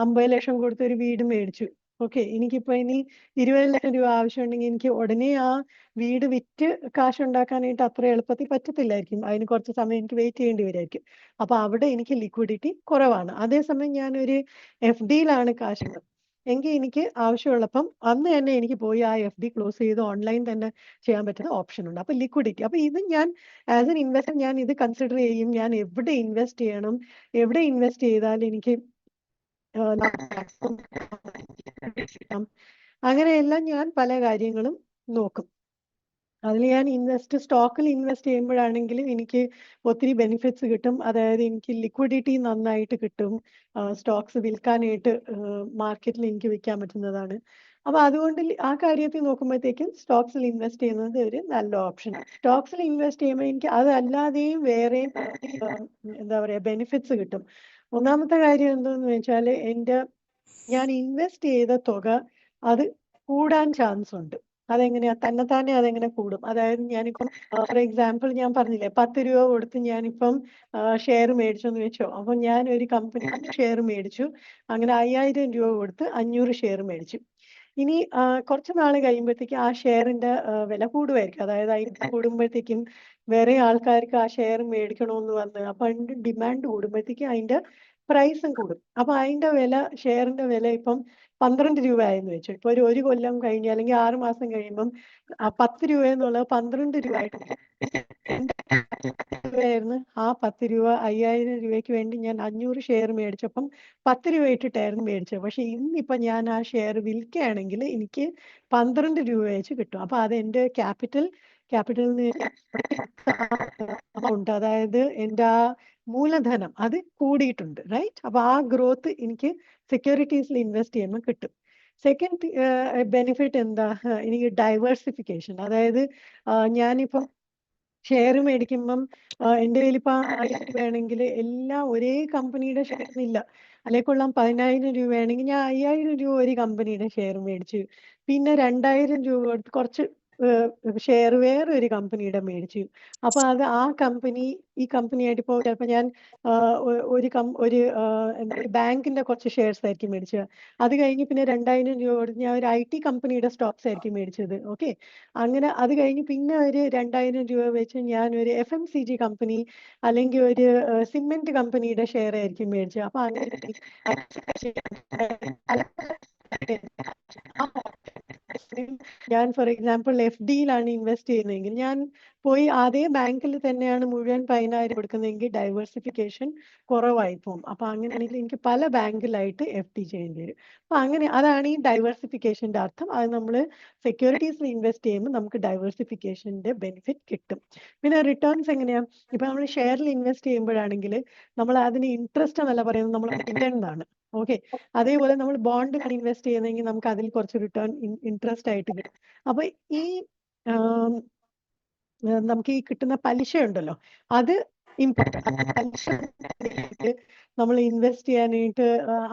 A: 50 ലക്ഷം കൊടുത്ത് ഒരു വീട് മേടിച്ചു. ഓക്കെ, എനിക്കിപ്പോ ഇനി 20 ലക്ഷം രൂപ ആവശ്യമുണ്ടെങ്കിൽ എനിക്ക് ഉടനെ ആ വീട് വിറ്റ് കാശ് ഉണ്ടാക്കാനായിട്ട് അത്ര എളുപ്പത്തിൽ പറ്റത്തില്ലായിരിക്കും. അതിന് കുറച്ച് സമയം എനിക്ക് വെയിറ്റ് ചെയ്യേണ്ടി വരുമായിരിക്കും. അപ്പൊ അവിടെ എനിക്ക് ലിക്വിഡിറ്റി കുറവാണ്. അതേസമയം ഞാനൊരു FD-യിലാണ് കാശുള്ളത് എങ്കിൽ എനിക്ക് ആവശ്യമുള്ളപ്പം അന്ന് തന്നെ എനിക്ക് പോയി ആ FD ക്ലോസ് ചെയ്ത് ഓൺലൈൻ തന്നെ ചെയ്യാൻ പറ്റുന്ന ഓപ്ഷൻ ഉണ്ട്. അപ്പൊ ലിക്വിഡിറ്റി, അപ്പൊ ഇത് ഞാൻ ആസ് എൻ ഇൻവെസ്റ്റർ ഞാൻ ഇത് കൺസിഡർ ചെയ്യും. ഞാൻ എവിടെ ഇൻവെസ്റ്റ് ചെയ്യണം, എവിടെ ഇൻവെസ്റ്റ് ചെയ്താൽ എനിക്ക് അങ്ങനെയെല്ലാം ഞാൻ പല കാര്യങ്ങളും നോക്കും. അതിൽ ഞാൻ സ്റ്റോക്കിൽ ഇൻവെസ്റ്റ് ചെയ്യുമ്പോഴാണെങ്കിലും എനിക്ക് ഒത്തിരി ബെനിഫിറ്റ്സ് കിട്ടും. അതായത് എനിക്ക് ലിക്വിഡിറ്റി നന്നായിട്ട് കിട്ടും. സ്റ്റോക്സ് വിൽക്കാനായിട്ട് മാർക്കറ്റിൽ എനിക്ക് വിൽക്കാൻ പറ്റുന്നതാണ്. അപ്പൊ അതുകൊണ്ട് ആ കാര്യത്തിൽ നോക്കുമ്പോഴത്തേക്കും സ്റ്റോക്സിൽ ഇൻവെസ്റ്റ് ചെയ്യുന്നത് ഒരു നല്ല ഓപ്ഷനാണ്. സ്റ്റോക്സിൽ ഇൻവെസ്റ്റ് ചെയ്യുമ്പോൾ എനിക്ക് അതല്ലാതെയും വേറെയും എന്താ പറയാ ബെനിഫിറ്റ്സ് കിട്ടും. ഒന്നാമത്തെ കാര്യം എന്താന്ന് വെച്ചാൽ ഞാൻ ഇൻവെസ്റ്റ് ചെയ്ത തുക അത് കൂടാൻ ചാൻസ് ഉണ്ട്. അതെങ്ങനെയാ? തന്നെത്താനെ അതെങ്ങനെ കൂടും? അതായത് ഞാനിപ്പം ഫോർ എക്സാമ്പിൾ ഞാൻ പറഞ്ഞില്ലേ 10 രൂപ കൊടുത്ത് ഞാനിപ്പം ഷെയർ മേടിച്ചെന്ന് വെച്ചോ. അപ്പൊ ഞാൻ ഒരു കമ്പനിയുടെ ഷെയർ മേടിച്ചു. അങ്ങനെ 5000 രൂപ കൊടുത്ത് 500 ഷെയർ മേടിച്ചു. ഇനി കുറച്ച് നാൾ കഴിയുമ്പോഴത്തേക്കും ആ ഷെയറിന്റെ വില കൂടുമായിരിക്കും. അതായത് അതിന് കൂടുമ്പോഴത്തേക്കും വേറെ ആൾക്കാർക്ക് ആ ഷെയർ മേടിക്കണമെന്ന് വന്ന് അപ്പൊ അതിന്റെ ഡിമാൻഡ് കൂടുമ്പോഴത്തേക്കും അതിന്റെ പ്രൈസും കൂടും. അപ്പൊ അതിന്റെ വില, ഷെയറിന്റെ വില ഇപ്പം 12 രൂപ ആയെന്ന് വെച്ചു. ഇപ്പൊ ഒരു കൊല്ലം കഴിഞ്ഞ് അല്ലെങ്കിൽ 6 മാസം കഴിയുമ്പം 10 രൂപ എന്നുള്ളത് 12 രൂപ ആയിട്ട് രൂപയായിരുന്നു. ആ 10 രൂപ 5000 രൂപയ്ക്ക് വേണ്ടി ഞാൻ 500 ഷെയർ മേടിച്ചപ്പം 10 രൂപ ഇട്ടിട്ടായിരുന്നു മേടിച്ചത്. പക്ഷെ ഇന്നിപ്പം ഞാൻ ആ ഷെയർ വിൽക്കുകയാണെങ്കിൽ എനിക്ക് 12 രൂപ വെച്ച് കിട്ടും. അപ്പൊ അത് എൻ്റെ ക്യാപിറ്റലിന് ഉണ്ട്. അതായത് എൻ്റെ ആ മൂലധനം അത് കൂടിയിട്ടുണ്ട്, റൈറ്റ്? അപ്പൊ ആ ഗ്രോത്ത് എനിക്ക് സെക്യൂരിറ്റീസിൽ ഇൻവെസ്റ്റ് ചെയ്യുമ്പോൾ കിട്ടും. സെക്കൻഡ് ബെനിഫിറ്റ് എന്താ? എനിക്ക് ഡൈവേഴ്സിഫിക്കേഷൻ. അതായത് ഞാനിപ്പം ഷെയർ മേടിക്കുമ്പം എൻ്റെ കയ്യിലിപ്പോൾ 1000 രൂപയാണെങ്കിൽ എല്ലാം ഒരേ കമ്പനിയുടെ ഷെയർ ഇല്ല. അല്ലെങ്കിൽ കൊള്ളാം 10,000 രൂപയാണെങ്കിൽ ഞാൻ 5000 രൂപ ഒരു കമ്പനിയുടെ ഷെയർ മേടിച്ചു. പിന്നെ 2000 രൂപ കൊടുത്ത് കുറച്ച് ഷെയർ വേറൊരു കമ്പനിയുടെ മേടിച്ചു. അപ്പൊ അത് ഈ കമ്പനിയായിട്ട് ഇപ്പോൾ ചിലപ്പോൾ ഞാൻ എന്താ ബാങ്കിന്റെ കുറച്ച് ഷെയർസ് ആയിരിക്കും മേടിച്ചത്. അത് കഴിഞ്ഞ് പിന്നെ 2000 രൂപ കൊടുത്ത് ഞാൻ ഒരു IT കമ്പനിയുടെ സ്റ്റോക്സ് ആയിരിക്കും മേടിച്ചത്. ഓക്കെ. അങ്ങനെ അത് കഴിഞ്ഞ് പിന്നെ ഒരു 2000 രൂപ വെച്ച് ഞാൻ ഒരു FMCG കമ്പനി അല്ലെങ്കിൽ ഒരു സിമന്റ് കമ്പനിയുടെ ഷെയർ ആയിരിക്കും മേടിച്ചത്. അപ്പൊ അങ്ങനെ ഞാൻ ഫോർ എക്സാമ്പിൾ FDയിലാണ് ഇൻവെസ്റ്റ് ചെയ്യുന്നതെങ്കിൽ ഞാൻ പോയി അതേ ബാങ്കിൽ തന്നെയാണ് മുഴുവൻ 10,000 കൊടുക്കുന്നതെങ്കിൽ ഡൈവേഴ്സിഫിക്കേഷൻ കുറവായി പോകും. അപ്പൊ അങ്ങനെയാണെങ്കിൽ എനിക്ക് പല ബാങ്കിലായിട്ട് FD ചെയ്യേണ്ടി വരും. അപ്പൊ അതാണ് ഈ ഡൈവേഴ്സിഫിക്കേഷന്റെ അർത്ഥം. അത് നമ്മൾ സെക്യൂരിറ്റീസിൽ ഇൻവെസ്റ്റ് ചെയ്യുമ്പോൾ നമുക്ക് ഡൈവേഴ്സിഫിക്കേഷന്റെ ബെനിഫിറ്റ് കിട്ടും. പിന്നെ റിട്ടേൺസ് എങ്ങനെയാ? ഇപ്പൊ നമ്മൾ ഷെയറിൽ ഇൻവെസ്റ്റ് ചെയ്യുമ്പോഴാണെങ്കിൽ നമ്മൾ അതിന് ഇൻട്രസ്റ്റ് എന്നല്ല പറയുന്നത്, നമ്മൾ ഡിവിഡൻഡ് ആണ്. ഓക്കെ. അതേപോലെ നമ്മൾ ബോണ്ടിലാണ് ഇൻവെസ്റ്റ് ചെയ്യുന്നതെങ്കിൽ നമുക്ക് അതിൽ കുറച്ച് റിട്ടേൺ ഇൻട്രസ്റ്റ് ആയിട്ട് കിട്ടും. അപ്പൊ ഈ നമുക്ക് ഈ കിട്ടുന്ന പലിശ ഉണ്ടല്ലോ, അത് പലിശ നമ്മൾ ഇൻവെസ്റ്റ് ചെയ്യാനായിട്ട്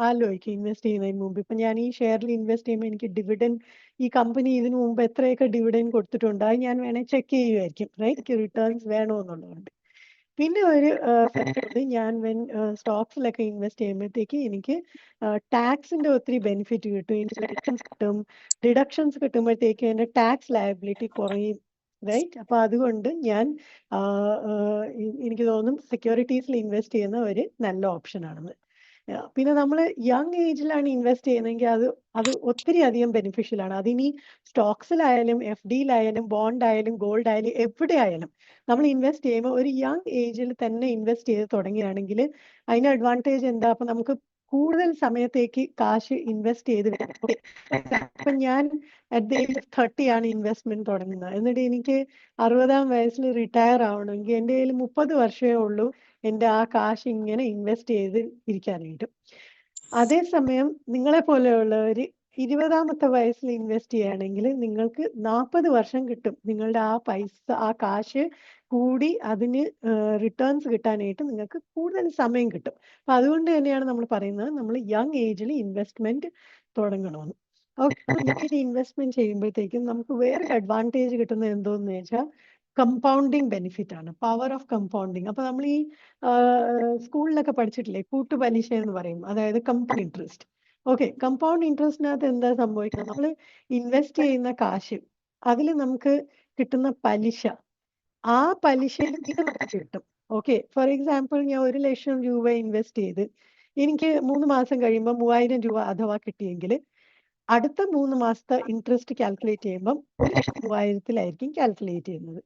A: ആലോചിക്കും. ഇൻവെസ്റ്റ് ചെയ്യുന്നതിന് മുമ്പ് ഇപ്പൊ ഞാൻ ഈ ഷെയറിൽ ഇൻവെസ്റ്റ് ചെയ്യുമ്പോൾ എനിക്ക് ഡിവിഡൻ ഈ കമ്പനി ഇതിനു മുമ്പ് എത്രയൊക്കെ ഡിവിഡൻ കൊടുത്തിട്ടുണ്ട് അത് ഞാൻ വേണേൽ ചെക്ക് ചെയ്യുമായിരിക്കും. റൈറ്റ്, റിട്ടേൺസ് വേണമെന്നുള്ളതുകൊണ്ട്. പിന്നെ ഒരു ഞാൻ സ്റ്റോക്സിലൊക്കെ ഇൻവെസ്റ്റ് ചെയ്യുമ്പോഴത്തേക്ക് എനിക്ക് ടാക്സിന്റെ ഒത്തിരി ബെനിഫിറ്റ് കിട്ടും. ഡിഡക്ഷൻസ് കിട്ടുമ്പോഴത്തേക്ക് എൻ്റെ ടാക്സ് ലയബിലിറ്റി കുറയും. റൈറ്റ്. അപ്പൊ അതുകൊണ്ട് ഞാൻ എനിക്ക് തോന്നും സെക്യൂരിറ്റീസിൽ ഇൻവെസ്റ്റ് ചെയ്യുന്ന ഒരു നല്ല ഓപ്ഷൻ ആണെന്ന്. പിന്നെ നമ്മൾ യങ് ഏജിലാണ് ഇൻവെസ്റ്റ് ചെയ്യുന്നതെങ്കിൽ അത് ഒത്തിരി അധികം ബെനിഫിഷ്യൽ ആണ്. അതിനി സ്റ്റോക്സിലായാലും FDയിലായാലും ബോണ്ട് ആയാലും ഗോൾഡ് ആയാലും എവിടെ ആയാലും നമ്മൾ ഇൻവെസ്റ്റ് ചെയ്യുമ്പോൾ ഒരു യങ് ഏജിൽ തന്നെ ഇൻവെസ്റ്റ് ചെയ്ത് തുടങ്ങുകയാണെങ്കിൽ അതിന് അഡ്വാൻറ്റേജ് എന്താ? അപ്പൊ നമുക്ക് കൂടുതൽ സമയത്തേക്ക് കാശ് ഇൻവെസ്റ്റ് ചെയ്ത് ഇപ്പൊ ഞാൻ അറ്റ് ദ ഏജ് ഓഫ് 30 ആണ് ഇൻവെസ്റ്റ്മെന്റ് തുടങ്ങുന്നത്. എന്നിട്ട് എനിക്ക് 60-ാം വയസ്സിൽ റിട്ടയർ ആവണമെങ്കിൽ എൻ്റെ കയ്യിൽ 30 വർഷമേ ഉള്ളൂ എൻ്റെ ആ കാശ് ഇങ്ങനെ ഇൻവെസ്റ്റ് ചെയ്ത് ഇരിക്കാനായിട്ട്. അതേസമയം നിങ്ങളെ പോലെയുള്ളവർ 20-ാമത്തെ വയസ്സിൽ ഇൻവെസ്റ്റ് ചെയ്യുകയാണെങ്കിൽ നിങ്ങൾക്ക് 40 വർഷം കിട്ടും. നിങ്ങളുടെ ആ കാശ് കൂടി അതിന് റിട്ടേൺസ് കിട്ടാനായിട്ട് നിങ്ങൾക്ക് കൂടുതൽ സമയം കിട്ടും. അപ്പൊ അതുകൊണ്ട് തന്നെയാണ് നമ്മൾ പറയുന്നത് നമ്മൾ യങ് ഏജിൽ ഇൻവെസ്റ്റ്മെന്റ് തുടങ്ങണമെന്ന്. ഇൻവെസ്റ്റ്മെന്റ് ചെയ്യുമ്പോഴത്തേക്കും നമുക്ക് വേറെ അഡ്വാൻറ്റേജ് കിട്ടുന്നത് എന്തോന്ന് വെച്ചാൽ കമ്പൗണ്ടിങ് ബെനിഫിറ്റ് ആണ്, പവർ ഓഫ് കമ്പൗണ്ടിങ്. അപ്പൊ നമ്മൾ ഈ സ്കൂളിലൊക്കെ പഠിച്ചിട്ടില്ലേ കൂട്ടുപലിശ എന്ന് പറയും, അതായത് കമ്പൗണ്ട് ഇൻട്രസ്റ്റ്. ഓക്കെ. കമ്പൗണ്ട് ഇൻട്രസ്റ്റിനകത്ത് എന്താ സംഭവിക്കുന്നത്? നമ്മൾ ഇൻവെസ്റ്റ് ചെയ്യുന്ന കാശ് അതിൽ നമുക്ക് കിട്ടുന്ന പലിശ, ആ പലിശ കിട്ടും. ഓക്കെ. ഫോർ എക്സാമ്പിൾ ഞാൻ 1 ലക്ഷം രൂപ ഇൻവെസ്റ്റ് ചെയ്ത് എനിക്ക് 3 മാസം കഴിയുമ്പോൾ 3000 രൂപ അഥവാ കിട്ടിയെങ്കിൽ അടുത്ത 3 മാസത്തെ ഇൻട്രസ്റ്റ് കാൽക്കുലേറ്റ് ചെയ്യുമ്പോൾ 1,30,000-ലായിരിക്കും കാൽക്കുലേറ്റ് ചെയ്യുന്നത്.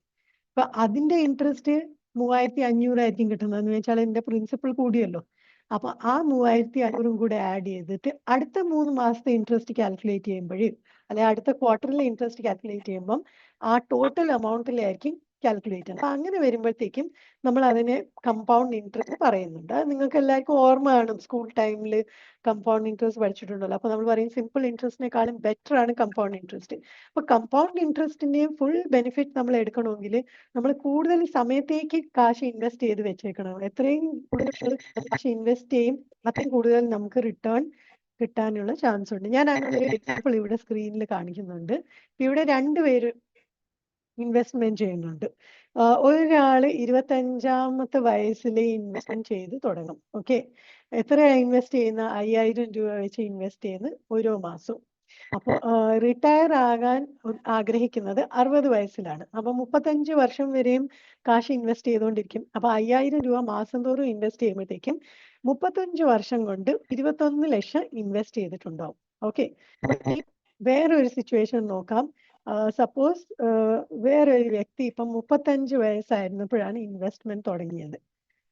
A: അപ്പൊ അതിന്റെ ഇൻട്രസ്റ്റ് 3,500 ആയിരിക്കും കിട്ടുന്നത്. എന്ന് വെച്ചാൽ എന്റെ പ്രിൻസിപ്പൽ കൂടിയല്ലോ. അപ്പൊ ആ 3,500 കൂടെ ആഡ് ചെയ്തിട്ട് അടുത്ത 3 മാസത്തെ ഇൻട്രസ്റ്റ് കാൽക്കുലേറ്റ് ചെയ്യുമ്പോഴേ അല്ലെ അടുത്ത ക്വാർട്ടറിലെ ഇൻട്രസ്റ്റ് കാൽക്കുലേറ്റ് ചെയ്യുമ്പോൾ ആ ടോട്ടൽ എമൗണ്ടിലായിരിക്കും കാൽക്കുലേറ്റ് ചെയ്യുന്നത്. അപ്പൊ അങ്ങനെ വരുമ്പോഴത്തേക്കും നമ്മൾ അതിനെ കമ്പൗണ്ട് ഇൻട്രസ്റ്റ് പറയുന്നുണ്ട്. അത് നിങ്ങൾക്ക് എല്ലാവർക്കും ഓർമ്മ കാണും, സ്കൂൾ ടൈമിൽ കമ്പൗണ്ട് ഇൻട്രസ്റ്റ് പഠിച്ചിട്ടുണ്ടല്ലോ. അപ്പൊ നമ്മൾ പറയും സിമ്പിൾ ഇൻട്രസ്റ്റിനെക്കാളും ബെറ്റർ ആണ് കമ്പൗണ്ട് ഇൻട്രസ്റ്റ്. അപ്പൊ കമ്പൗണ്ട് ഇൻട്രസ്റ്റിന്റെയും ഫുൾ ബെനിഫിറ്റ് നമ്മൾ എടുക്കണമെങ്കിൽ നമ്മൾ കൂടുതൽ സമയത്തേക്ക് കാശ് ഇൻവെസ്റ്റ് ചെയ്ത് വെച്ചേക്കണം. എത്രയും കൂടുതൽ കാശ് ഇൻവെസ്റ്റ് ചെയ്യും അത്രയും കൂടുതൽ നമുക്ക് റിട്ടേൺ കിട്ടാനുള്ള ചാൻസ് ഉണ്ട്. ഞാൻ അങ്ങനെ ഒരു എക്സാമ്പിൾ ഇവിടെ സ്ക്രീനിൽ കാണിക്കുന്നുണ്ട്. ഇവിടെ 2 പേര് ഇൻവെസ്റ്റ്മെന്റ് ചെയ്യുന്നുണ്ട്. ഒരാള് 25-ാമത്തെ വയസ്സിൽ ഇൻവെസ്റ്റ്മെന്റ് ചെയ്ത് തുടങ്ങും. ഓക്കെ. എത്രയാണ് ഇൻവെസ്റ്റ് ചെയ്യുന്ന? 5,000 രൂപ വെച്ച് ഇൻവെസ്റ്റ് ചെയ്യുന്ന ഓരോ മാസവും. അപ്പൊ റിട്ടയർ ആകാൻ ആഗ്രഹിക്കുന്നത് 60 വയസ്സിലാണ്. അപ്പൊ 35 വർഷം വരെയും കാശ് ഇൻവെസ്റ്റ് ചെയ്തുകൊണ്ടിരിക്കും. അപ്പൊ 5,000 രൂപ മാസം തോറും ഇൻവെസ്റ്റ് ചെയ്യുമ്പോഴത്തേക്കും 35 വർഷം കൊണ്ട് 21 ലക്ഷം ഇൻവെസ്റ്റ് ചെയ്തിട്ടുണ്ടാവും. ഓക്കെ. വേറൊരു സിറ്റുവേഷൻ നോക്കാം. സപ്പോസ് വേറൊരു വ്യക്തി ഇപ്പം 35 വയസ്സായിരുന്നപ്പോഴാണ് ഇൻവെസ്റ്റ്മെന്റ് തുടങ്ങിയത്.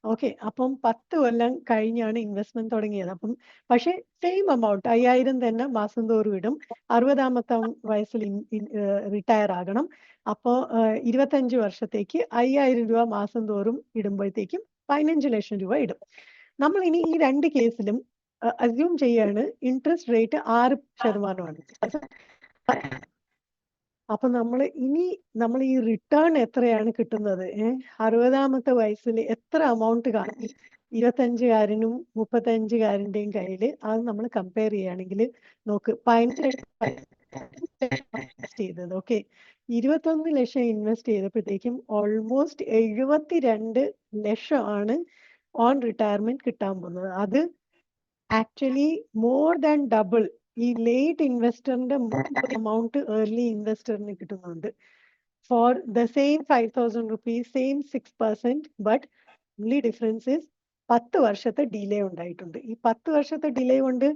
A: ഓക്കെ. അപ്പം 10 കൊല്ലം കഴിഞ്ഞാണ് ഇൻവെസ്റ്റ്മെന്റ് തുടങ്ങിയത്. അപ്പം പക്ഷേ സെയിം എമൗണ്ട് 5,000 തന്നെ മാസം തോറും ഇടും. 60-ാമത്തെ വയസ്സിൽ റിട്ടയർ ആകണം. അപ്പോൾ 25 വർഷത്തേക്ക് 5,000 രൂപ മാസം തോറും ഇടുമ്പോഴത്തേക്കും 15 ലക്ഷം രൂപ ഇടും. നമ്മൾ ഇനി ഈ 2 കേസിലും അസ്യൂം ചെയ്യാണ് ഇൻട്രസ്റ്റ് റേറ്റ് 6%. അപ്പൊ നമ്മൾ ഈ റിട്ടേൺ എത്രയാണ് കിട്ടുന്നത്? 60-ാമത്തെ വയസ്സിൽ എത്ര എമൗണ്ട് കാണും 25-കാരനും 35-കാരന്റെയും കയ്യിൽ? അത് നമ്മൾ കമ്പയർ ചെയ്യുകയാണെങ്കിൽ നോക്ക് 15 ഇൻവെസ്റ്റ് ചെയ്തത്. ഓക്കെ, 21 ലക്ഷം ഇൻവെസ്റ്റ് ചെയ്തപ്പോഴത്തേക്കും ഓൾമോസ്റ്റ് 72 ലക്ഷമാണ് ഓൺ റിട്ടയർമെന്റ് കിട്ടാൻ പോകുന്നത്. അത് ആക്ച്വലി മോർ ദാൻ ഡബിൾ ഈ ലേറ്റ് ഇൻവെസ്റ്ററിന്റെ amount ഏർലി ഇൻവെസ്റ്ററിന് കിട്ടുന്നുണ്ട്. For the same 5,000 rupees, same 6%, but only difference is 10 വർഷത്തെ ഡിലേ ഉണ്ടായിട്ടുണ്ട്. ഈ 10 വർഷത്തെ ഡിലേ കൊണ്ട്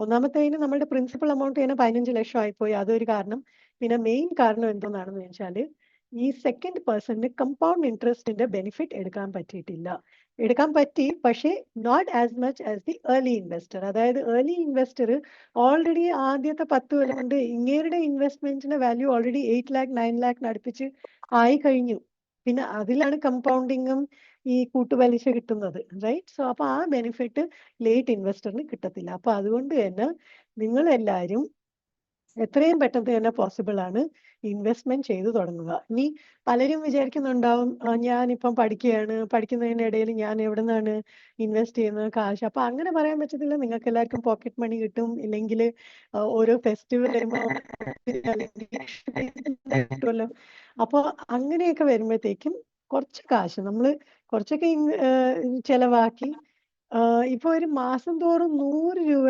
A: ഒന്നാമത്തേതിന് നമ്മുടെ പ്രിൻസിപ്പൽ എമൗണ്ട് തന്നെ 15 ലക്ഷം ആയിപ്പോയി, അതൊരു കാരണം. പിന്നെ മെയിൻ കാരണം എന്തെന്നാണെന്ന് വെച്ചാല് ഈ സെക്കൻഡ് പേഴ്സണിന് കമ്പൗണ്ട് ഇൻട്രസ്റ്റിന്റെ ബെനിഫിറ്റ് എടുക്കാൻ പറ്റിയിട്ടില്ല. എടുക്കാൻ പറ്റി, പക്ഷേ not as much as the early investor. അതായത് ഏർലി ഇൻവെസ്റ്റർ ഓൾറെഡി ആദ്യത്തെ 10 കൊല്ലം കൊണ്ട് ഇങ്ങേരുടെ ഇൻവെസ്റ്റ്മെന്റിന്റെ വാല്യൂ ഓൾറെഡി 8 lakh 9 lakh അടുപ്പിച്ച് ആയി കഴിഞ്ഞു. പിന്നെ അതിലാണ് കമ്പൗണ്ടിങ്ങും ഈ കൂട്ടുപലിശ കിട്ടുന്നത്, റൈറ്റ്? സോ അപ്പൊ ആ ബെനിഫിറ്റ് ലേറ്റ് ഇൻവെസ്റ്ററിന് കിട്ടത്തില്ല. അപ്പൊ അതുകൊണ്ട് തന്നെ നിങ്ങൾ എല്ലാവരും എത്രയും പെട്ടെന്ന് തന്നെ പോസിബിൾ ആണ് ഇൻവെസ്റ്റ്മെന്റ് ചെയ്തു തുടങ്ങുക. ഇനി പലരും വിചാരിക്കുന്നുണ്ടാവും, ഞാനിപ്പം പഠിക്കുകയാണ്, പഠിക്കുന്നതിനിടയിൽ ഞാൻ എവിടെ നിന്നാണ് ഇൻവെസ്റ്റ് ചെയ്യുന്നത് കാശ്. അപ്പൊ അങ്ങനെ പറയാൻ പറ്റത്തില്ല. നിങ്ങൾക്ക് എല്ലാവർക്കും പോക്കറ്റ് മണി കിട്ടും, ഇല്ലെങ്കിൽ ഓരോ ഫെസ്റ്റിവൽ കിട്ടുമല്ലോ. അപ്പോൾ അങ്ങനെയൊക്കെ വരുമ്പോഴത്തേക്കും കുറച്ച് കാശ് നമ്മൾ കുറച്ചൊക്കെ ചെലവാക്കി ഇപ്പൊ ഒരു മാസം തോറും 100 രൂപ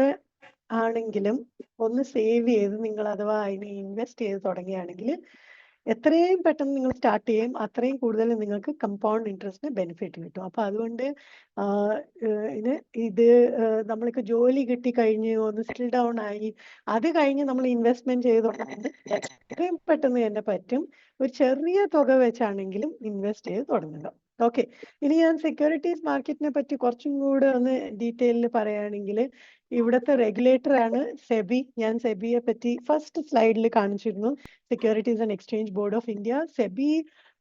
A: ആണെങ്കിലും ഒന്ന് സേവ് ചെയ്ത് നിങ്ങൾ അഥവാ അതിനെ ഇൻവെസ്റ്റ് ചെയ്ത് തുടങ്ങുകയാണെങ്കിൽ എത്രയും പെട്ടെന്ന് നിങ്ങൾ സ്റ്റാർട്ട് ചെയ്യും, അത്രയും കൂടുതൽ നിങ്ങൾക്ക് കമ്പൗണ്ട് ഇൻട്രസ്റ്റിന് ബെനിഫിറ്റ് കിട്ടും. അപ്പൊ അതുകൊണ്ട് ഇത് നമ്മൾക്ക് ജോലി കിട്ടി കഴിഞ്ഞ് ഒന്ന് സെറ്റിൽ ഡൗൺ ആയി അത് കഴിഞ്ഞ് നമ്മൾ ഇൻവെസ്റ്റ്മെന്റ് ചെയ്ത് തുടങ്ങുന്നത് എത്രയും പെട്ടെന്ന് തന്നെ പറ്റും. ഒരു ചെറിയ തുക വെച്ചാണെങ്കിലും ഇൻവെസ്റ്റ് ചെയ്ത് തുടങ്ങുക. ഓക്കെ, ഇനി ഞാൻ സെക്യൂരിറ്റീസ് മാർക്കറ്റിനെ പറ്റി കുറച്ചും കൂടെ ഒന്ന് ഡീറ്റെയിലിൽ പറയുകയാണെങ്കിൽ ഇവിടുത്തെ റെഗുലേറ്റർ ആണ് സെബി. ഞാൻ സെബിയെ പറ്റി ഫസ്റ്റ് സ്ലൈഡിൽ കാണിച്ചിരുന്നു. Securities and exchange board of India. SEBI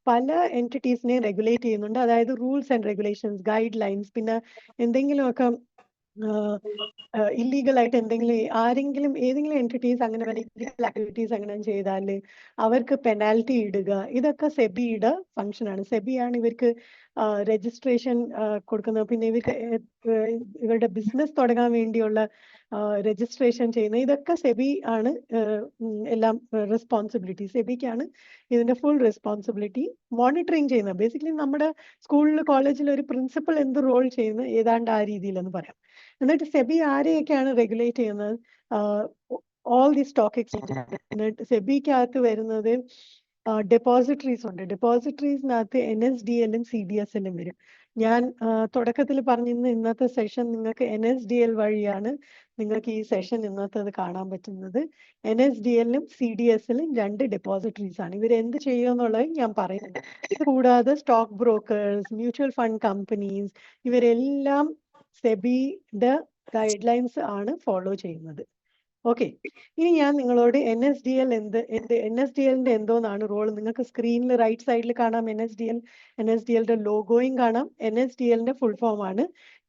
A: പല എൻറ്റിറ്റീസിനെ റെഗുലേറ്റ് ചെയ്യുന്നുണ്ട്. അതായത് rules and regulations, guide lines, പിന്നെ എന്തെങ്കിലുമൊക്കെ ഇല്ലീഗൽ ആയിട്ട് ആരെങ്കിലും ഏതെങ്കിലും എൻറ്റിറ്റീസ് അങ്ങനെ ഇല്ലീഗൽ ആക്ടിവിറ്റീസ് അങ്ങനെ ചെയ്താൽ അവർക്ക് പെനാൽറ്റി ഇടുക, ഇതൊക്കെ സെബിയുടെ ഫംഗ്ഷനാണ്. സെബിയാണ് ഇവർക്ക് രജിസ്ട്രേഷൻ കൊടുക്കുന്നത്. പിന്നെ ഇവർക്ക് ഇവരുടെ ബിസിനസ് തുടങ്ങാൻ വേണ്ടിയുള്ള രജിസ്ട്രേഷൻ ചെയ്യുന്നത്, ഇതൊക്കെ സെബി ആണ് എല്ലാം റെസ്പോൺസിബിലിറ്റി. സെബിക്കാണ് ഇതിന്റെ ഫുൾ റെസ്പോൺസിബിലിറ്റി. മോണിറ്ററിങ് ചെയ്യുന്നത് ബേസിക്കലി നമ്മുടെ സ്കൂളിൽ കോളേജിൽ ഒരു പ്രിൻസിപ്പൽ എന്ത് റോൾ ചെയ്യുന്നു ഏതാണ്ട് ആ രീതിയിലെന്ന് പറയാം. എന്നിട്ട് സെബി ആരെയൊക്കെയാണ് റെഗുലേറ്റ് ചെയ്യുന്നത്? All the stock exchange. സെബിക്കകത്ത് വരുന്നത് ഡെപ്പോസിറ്ററീസ് ഉണ്ട്. ഡെപ്പോസിറ്ററീസിനകത്ത് NSDL ഉം CDSL ഉം വരും. ഞാൻ തുടക്കത്തിൽ പറഞ്ഞിരുന്ന ഇന്നത്തെ സെഷൻ നിങ്ങൾക്ക് NSDL വഴിയാണ് നിങ്ങൾക്ക് ഈ സെഷൻ ഇന്നത്തേത് കാണാൻ പറ്റുന്നത്. NSDL ഉം CDSL ഉം 2 ഡെപ്പോസിറ്ററീസ് ആണ്. ഇവർ എന്ത് ചെയ്യുമെന്നുള്ളത് ഞാൻ പറയുന്നുണ്ട്. കൂടാതെ stock brokers, mutual fund companies, ഇവരെല്ലാം സെബിയുടെ ഗൈഡ് ലൈൻസ് ആണ് ഫോളോ ചെയ്യുന്നത്. ഓക്കെ, ഇനി ഞാൻ നിങ്ങളോട് NSDLന്റെ എന്തോന്നാണ് റോൾ നിങ്ങൾക്ക് സ്ക്രീനിൽ റൈറ്റ് സൈഡിൽ കാണാം. NSDLന്റെ ലോഗോയും കാണാം. NSDLന്റെ ഫുൾ ഫോം ആണ്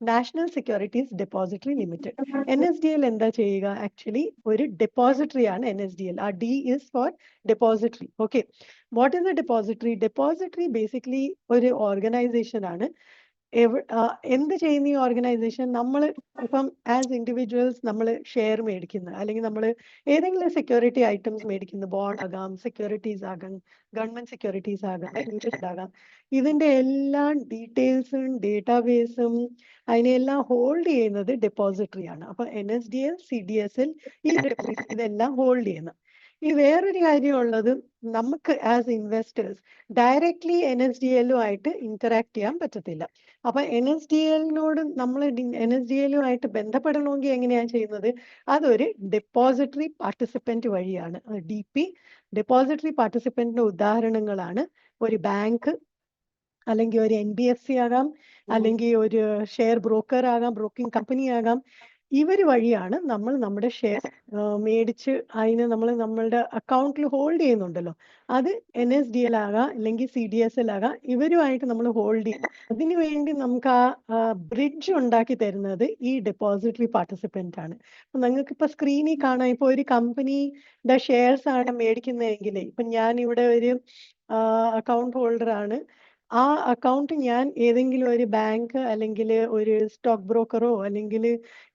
A: national securities depository limited. NSDL എന്താ ചെയ്യുക? ആക്ച്വലി ഒരു ഡെപ്പോസിറ്ററി ആണ് NSDL. ആ D is for depository. Okay, what is A depository? Depository basically ഒരു ഓർഗനൈസേഷൻ ആണ്. എന്ത് ചെയ്യുന്ന ഈ ഓർഗനൈസേഷൻ? നമ്മൾ ഇപ്പം ആസ് ഇൻഡിവിജ്വൽസ് നമ്മൾ ഷെയർ മേടിക്കുന്ന, അല്ലെങ്കിൽ നമ്മൾ ഏതെങ്കിലും സെക്യൂരിറ്റി ഐറ്റംസ് മേടിക്കുന്ന, ബോണ്ട് ആകാം, സെക്യൂരിറ്റീസ് ആകാം, ഗവൺമെന്റ് സെക്യൂരിറ്റീസ് ആകാം, മ്യൂച്വൽ ആകാം, ഇതിന്റെ എല്ലാ ഡീറ്റെയിൽസും ഡേറ്റാബേസും അതിനെല്ലാം ഹോൾഡ് ചെയ്യുന്നത് ഡെപ്പോസിറ്ററി ആണ്. അപ്പൊ NSDL, CDSL ഇതെല്ലാം ഹോൾഡ് ചെയ്യുന്നത്. ഈ വേറൊരു കാര്യമുള്ളത്, നമുക്ക് ആസ് ഇൻവെസ്റ്റേഴ്സ് ഡയറക്ട്ലി NSDLുമായിട്ട് ഇന്ററാക്ട് ചെയ്യാൻ പറ്റത്തില്ല. അപ്പൊ നമ്മൾ NSDLുമായിട്ട് ബന്ധപ്പെടണമെങ്കിൽ എങ്ങനെയാണ് ചെയ്യുന്നത്? അതൊരു ഡെപ്പോസിറ്ററി പാർട്ടിസിപ്പന്റ് വഴിയാണ്. DP ഡെപ്പോസിറ്ററി പാർട്ടിസിപ്പന്റിന്റെ ഉദാഹരണങ്ങളാണ് ഒരു ബാങ്ക്, അല്ലെങ്കിൽ ഒരു NBFC ആകാം, അല്ലെങ്കിൽ ഒരു ഷെയർ ബ്രോക്കർ ആകാം, ബ്രോക്കിംഗ് കമ്പനി ആകാം. ഇവർ വഴിയാണ് നമ്മൾ നമ്മുടെ ഷെയർ മേടിച്ച് അതിന് നമ്മൾ നമ്മളുടെ അക്കൗണ്ടിൽ ഹോൾഡ് ചെയ്യുന്നുണ്ടല്ലോ, അത് NSDL ആകാം അല്ലെങ്കിൽ CDSL ആകാം, ഇവരുമായിട്ട് നമ്മൾ ഹോൾഡ് ചെയ്യും. അതിനു വേണ്ടി നമുക്ക് ആ ബ്രിഡ്ജ് ഉണ്ടാക്കി തരുന്നത് ഈ ഡെപ്പോസിറ്ററി പാർട്ടിസിപ്പന്റ് ആണ്. നിങ്ങൾക്ക് ഇപ്പൊ സ്ക്രീനിൽ കാണാം. ഇപ്പൊ ഒരു കമ്പനിയുടെ ഷെയർസ് ആണ് മേടിക്കുന്നതെങ്കിൽ, ഇപ്പൊ ഞാൻ ഇവിടെ ഒരു അക്കൗണ്ട് ഹോൾഡർ ആണ്. ആ അക്കൗണ്ട് ഞാൻ ഏതെങ്കിലും ഒരു ബാങ്ക് അല്ലെങ്കിൽ ഒരു സ്റ്റോക്ക് ബ്രോക്കറോ അല്ലെങ്കിൽ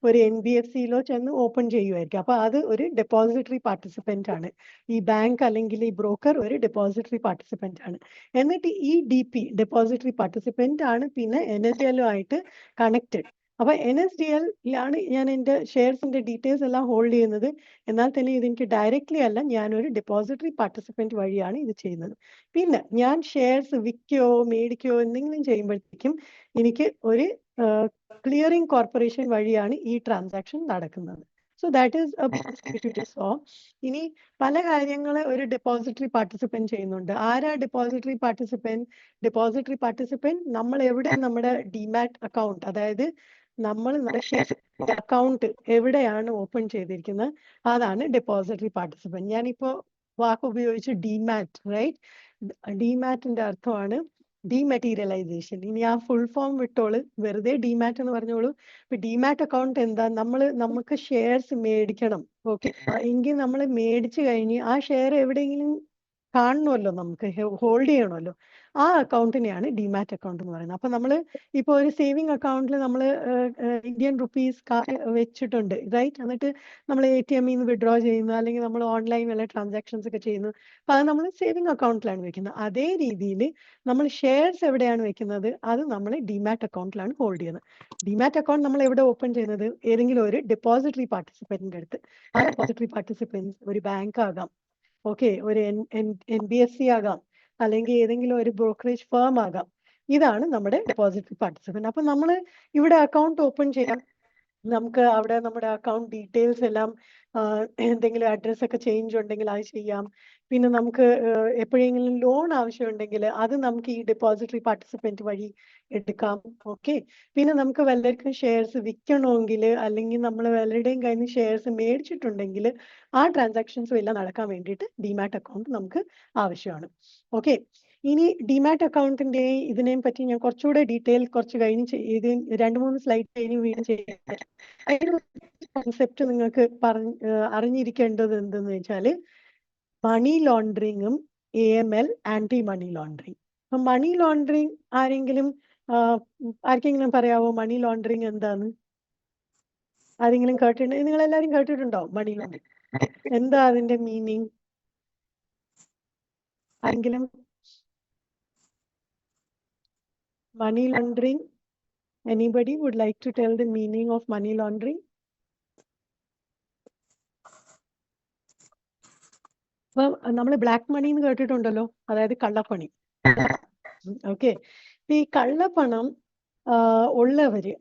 A: ഒരു NBFCയിലോ ചെന്ന് ഓപ്പൺ ചെയ്യുമായിരിക്കും. അപ്പോൾ അത് ഒരു ഡെപ്പോസിറ്ററി പാർട്ടിസിപ്പൻ്റ് ആണ്. ഈ ബാങ്ക് അല്ലെങ്കിൽ ഈ ബ്രോക്കർ ഒരു ഡെപ്പോസിറ്ററി പാർട്ടിസിപ്പൻ്റ് ആണ്. എന്നിട്ട് ഈ DP ഡെപ്പോസിറ്ററി പാർട്ടിസിപ്പൻ്റ് ആണ് പിന്നെ NSDL-ഉമായിട്ട് കണക്റ്റഡ്. അപ്പോൾ NSDL-ലാണ് ഞാൻ എൻ്റെ ഷെയർസിൻ്റെ ഡീറ്റെയിൽസ് എല്ലാം ഹോൾഡ് ചെയ്യുന്നത്. എന്നാൽ തന്നെ ഇതെനിക്ക് ഡയറക്റ്റ്ലി അല്ല, ഞാനൊരു ഡെപ്പോസിറ്ററി പാർട്ടിസിപ്പൻ്റ് വഴിയാണ് ഇത് ചെയ്യുന്നത്. പിന്നെ ഞാൻ ഷെയർസ് വിൽക്കുകയോ മേടിക്കുകയോ എന്തെങ്കിലും ചെയ്യുമ്പോഴത്തേക്കും എനിക്ക് ഒരു ക്ലിയറിംഗ് കോർപ്പറേഷൻ വഴിയാണ് ഈ ട്രാൻസാക്ഷൻ നടക്കുന്നത്. സോ ദാറ്റ് ഈസ് ഇനി പല കാര്യങ്ങൾ ഒരു ഡെപ്പോസിറ്ററി പാർട്ടിസിപ്പൻറ്റ് ചെയ്യുന്നുണ്ട്. ആരാ ഡെപ്പോസിറ്ററി പാർട്ടിസിപ്പൻറ്റ്? ഡെപ്പോസിറ്ററി പാർട്ടിസിപ്പൻറ്റ് നമ്മൾ എവിടെ നമ്മുടെ ഡിമാറ്റ് അക്കൗണ്ട്, അതായത് നമ്മൾ അക്കൗണ്ട് എവിടെയാണ് ഓപ്പൺ ചെയ്തിരിക്കുന്നത് അതാണ് ഡെപ്പോസിറ്ററി പാർട്ടിസിപ്പൻറ്റ്. ഞാനിപ്പോൾ വാക്ക് ഉപയോഗിച്ച് ഡിമാറ്റ്, റൈറ്റ്? ഡിമാറ്റിന്റെ അർത്ഥമാണ് ഡിമാറ്റീരിയലൈസേഷൻ. ഇനി ആ ഫുൾ ഫോം വിട്ടോള്, വെറുതെ ഡിമാറ്റ് എന്ന് പറഞ്ഞോളൂ. ഇപ്പൊ ഡിമാറ്റ് അക്കൗണ്ട് എന്താ? നമുക്ക് ഷെയർസ് മേടിക്കണം, ഓക്കെ, എങ്കിൽ നമ്മൾ മേടിച്ചു കഴിഞ്ഞ് ആ ഷെയർ എവിടെയെങ്കിലും കാണണമല്ലോ, നമുക്ക് ഹോൾഡ് ചെയ്യണമല്ലോ. ആ അക്കൗണ്ടിനെയാണ് ഡിമാറ്റ് അക്കൗണ്ട് എന്ന് പറയുന്നത്. അപ്പൊ നമ്മൾ ഇപ്പോൾ ഒരു സേവിങ് അക്കൗണ്ടിൽ നമ്മൾ ഇന്ത്യൻ റുപ്പീസ് വെച്ചിട്ടുണ്ട്, റൈറ്റ്? എന്നിട്ട് നമ്മൾ ATM-ൽ നിന്ന് വിഡ്രോ ചെയ്യുന്നു, അല്ലെങ്കിൽ നമ്മൾ ഓൺലൈൻ വല്ല ട്രാൻസാക്ഷൻസ് ഒക്കെ ചെയ്യുന്നു. അപ്പൊ അത് നമ്മൾ സേവിങ് അക്കൗണ്ടിലാണ് വെക്കുന്നത്. അതേ രീതിയിൽ നമ്മൾ ഷെയർസ് എവിടെയാണ് വെക്കുന്നത്? അത് നമ്മൾ ഡിമാറ്റ് അക്കൗണ്ടിലാണ് ഹോൾഡ് ചെയ്യുന്നത്. ഡിമാറ്റ് അക്കൗണ്ട് നമ്മൾ എവിടെ ഓപ്പൺ ചെയ്യുന്നത്? ഏതെങ്കിലും ഒരു ഡെപ്പോസിറ്ററി പാർട്ടിസിപ്പൻറ്റിന്റെ അടുത്ത്. ആ ഡെപ്പോസിറ്ററി പാർട്ടിസിപ്പൻറ്റ് ഒരു ബാങ്ക് ആകാം, ഓക്കെ, ഒരു NBFC ആകാം, അല്ലെങ്കിൽ ഏതെങ്കിലും ഒരു ബ്രോക്കറേജ് ഫേം ആകാം. ഇതാണ് നമ്മുടെ ഡെപ്പോസിറ്ററി പാർട്ടിസിപ്പൻറ്റ്. അപ്പൊ നമ്മൾ ഇവിടെ അക്കൗണ്ട് ഓപ്പൺ ചെയ്യാം. നമുക്ക് അവിടെ നമ്മുടെ അക്കൗണ്ട് ഡീറ്റെയിൽസ് എല്ലാം എന്തെങ്കിലും അഡ്രസ് ഒക്കെ ചേഞ്ച് ഉണ്ടെങ്കിൽ അത് ചെയ്യാം. പിന്നെ നമുക്ക് എപ്പോഴെങ്കിലും ലോൺ ആവശ്യമുണ്ടെങ്കിൽ അത് നമുക്ക് ഈ ഡെപ്പോസിറ്ററി പാർട്ടിസിപ്പൻറ്റ് വഴി എടുക്കാം, ഓക്കെ. പിന്നെ നമുക്ക് വല്ലവർക്കും ഷെയർസ് വിൽക്കണമെങ്കിൽ, അല്ലെങ്കിൽ നമ്മൾ വല്ലരുടെയും കയ്യിൽ നിന്ന് ഷെയർസ് മേടിച്ചിട്ടുണ്ടെങ്കിൽ ആ ട്രാൻസാക്ഷൻസും എല്ലാം നടക്കാൻ വേണ്ടിയിട്ട് ഡിമാറ്റ് അക്കൗണ്ട് നമുക്ക് ആവശ്യമാണ്, ഓക്കെ. ഇനി ഡിമാറ്റ് അക്കൗണ്ടിന്റെ ഇതിനെയും പറ്റി ഞാൻ കുറച്ചുകൂടെ ഡീറ്റെയിൽ കുറച്ച് കഴിഞ്ഞ് ഇത് 2-3 സ്ലൈഡ് കഴിഞ്ഞ് വീണ്ടും ചെയ്യാം. അതിന്റെ കോൺസെപ്റ്റ് നിങ്ങൾക്ക് അറിഞ്ഞിരിക്കേണ്ടത് എന്തെന്ന് വെച്ചാൽ മണി ലോണ്ടറിങ്ങും AML, ആന്റി മണി ലോണ്ടറിങ്. അപ്പൊ മണി ലോണ്ടറിങ് ആർക്കെങ്കിലും പറയാവോ മണി ലോണ്ടറിങ് എന്താന്ന്? ആരെങ്കിലും കേട്ടിട്ടുണ്ടോ? നിങ്ങൾ എല്ലാവരും കേട്ടിട്ടുണ്ടോ മണി ലോണ്ടറിങ്? എന്താ അതിന്റെ മീനിങ്? ആരെങ്കിലും? Money laundering. Anybody would like to tell the meaning of money laundering? അപ്പം നമ്മൾ ബ്ലാക്ക് മണി എന്ന് കേട്ടിട്ടുണ്ടല്ലോ, അതായത് കള്ളപ്പണി, ഓക്കെ. ഈ കള്ളപ്പണം ഉള്ളവര്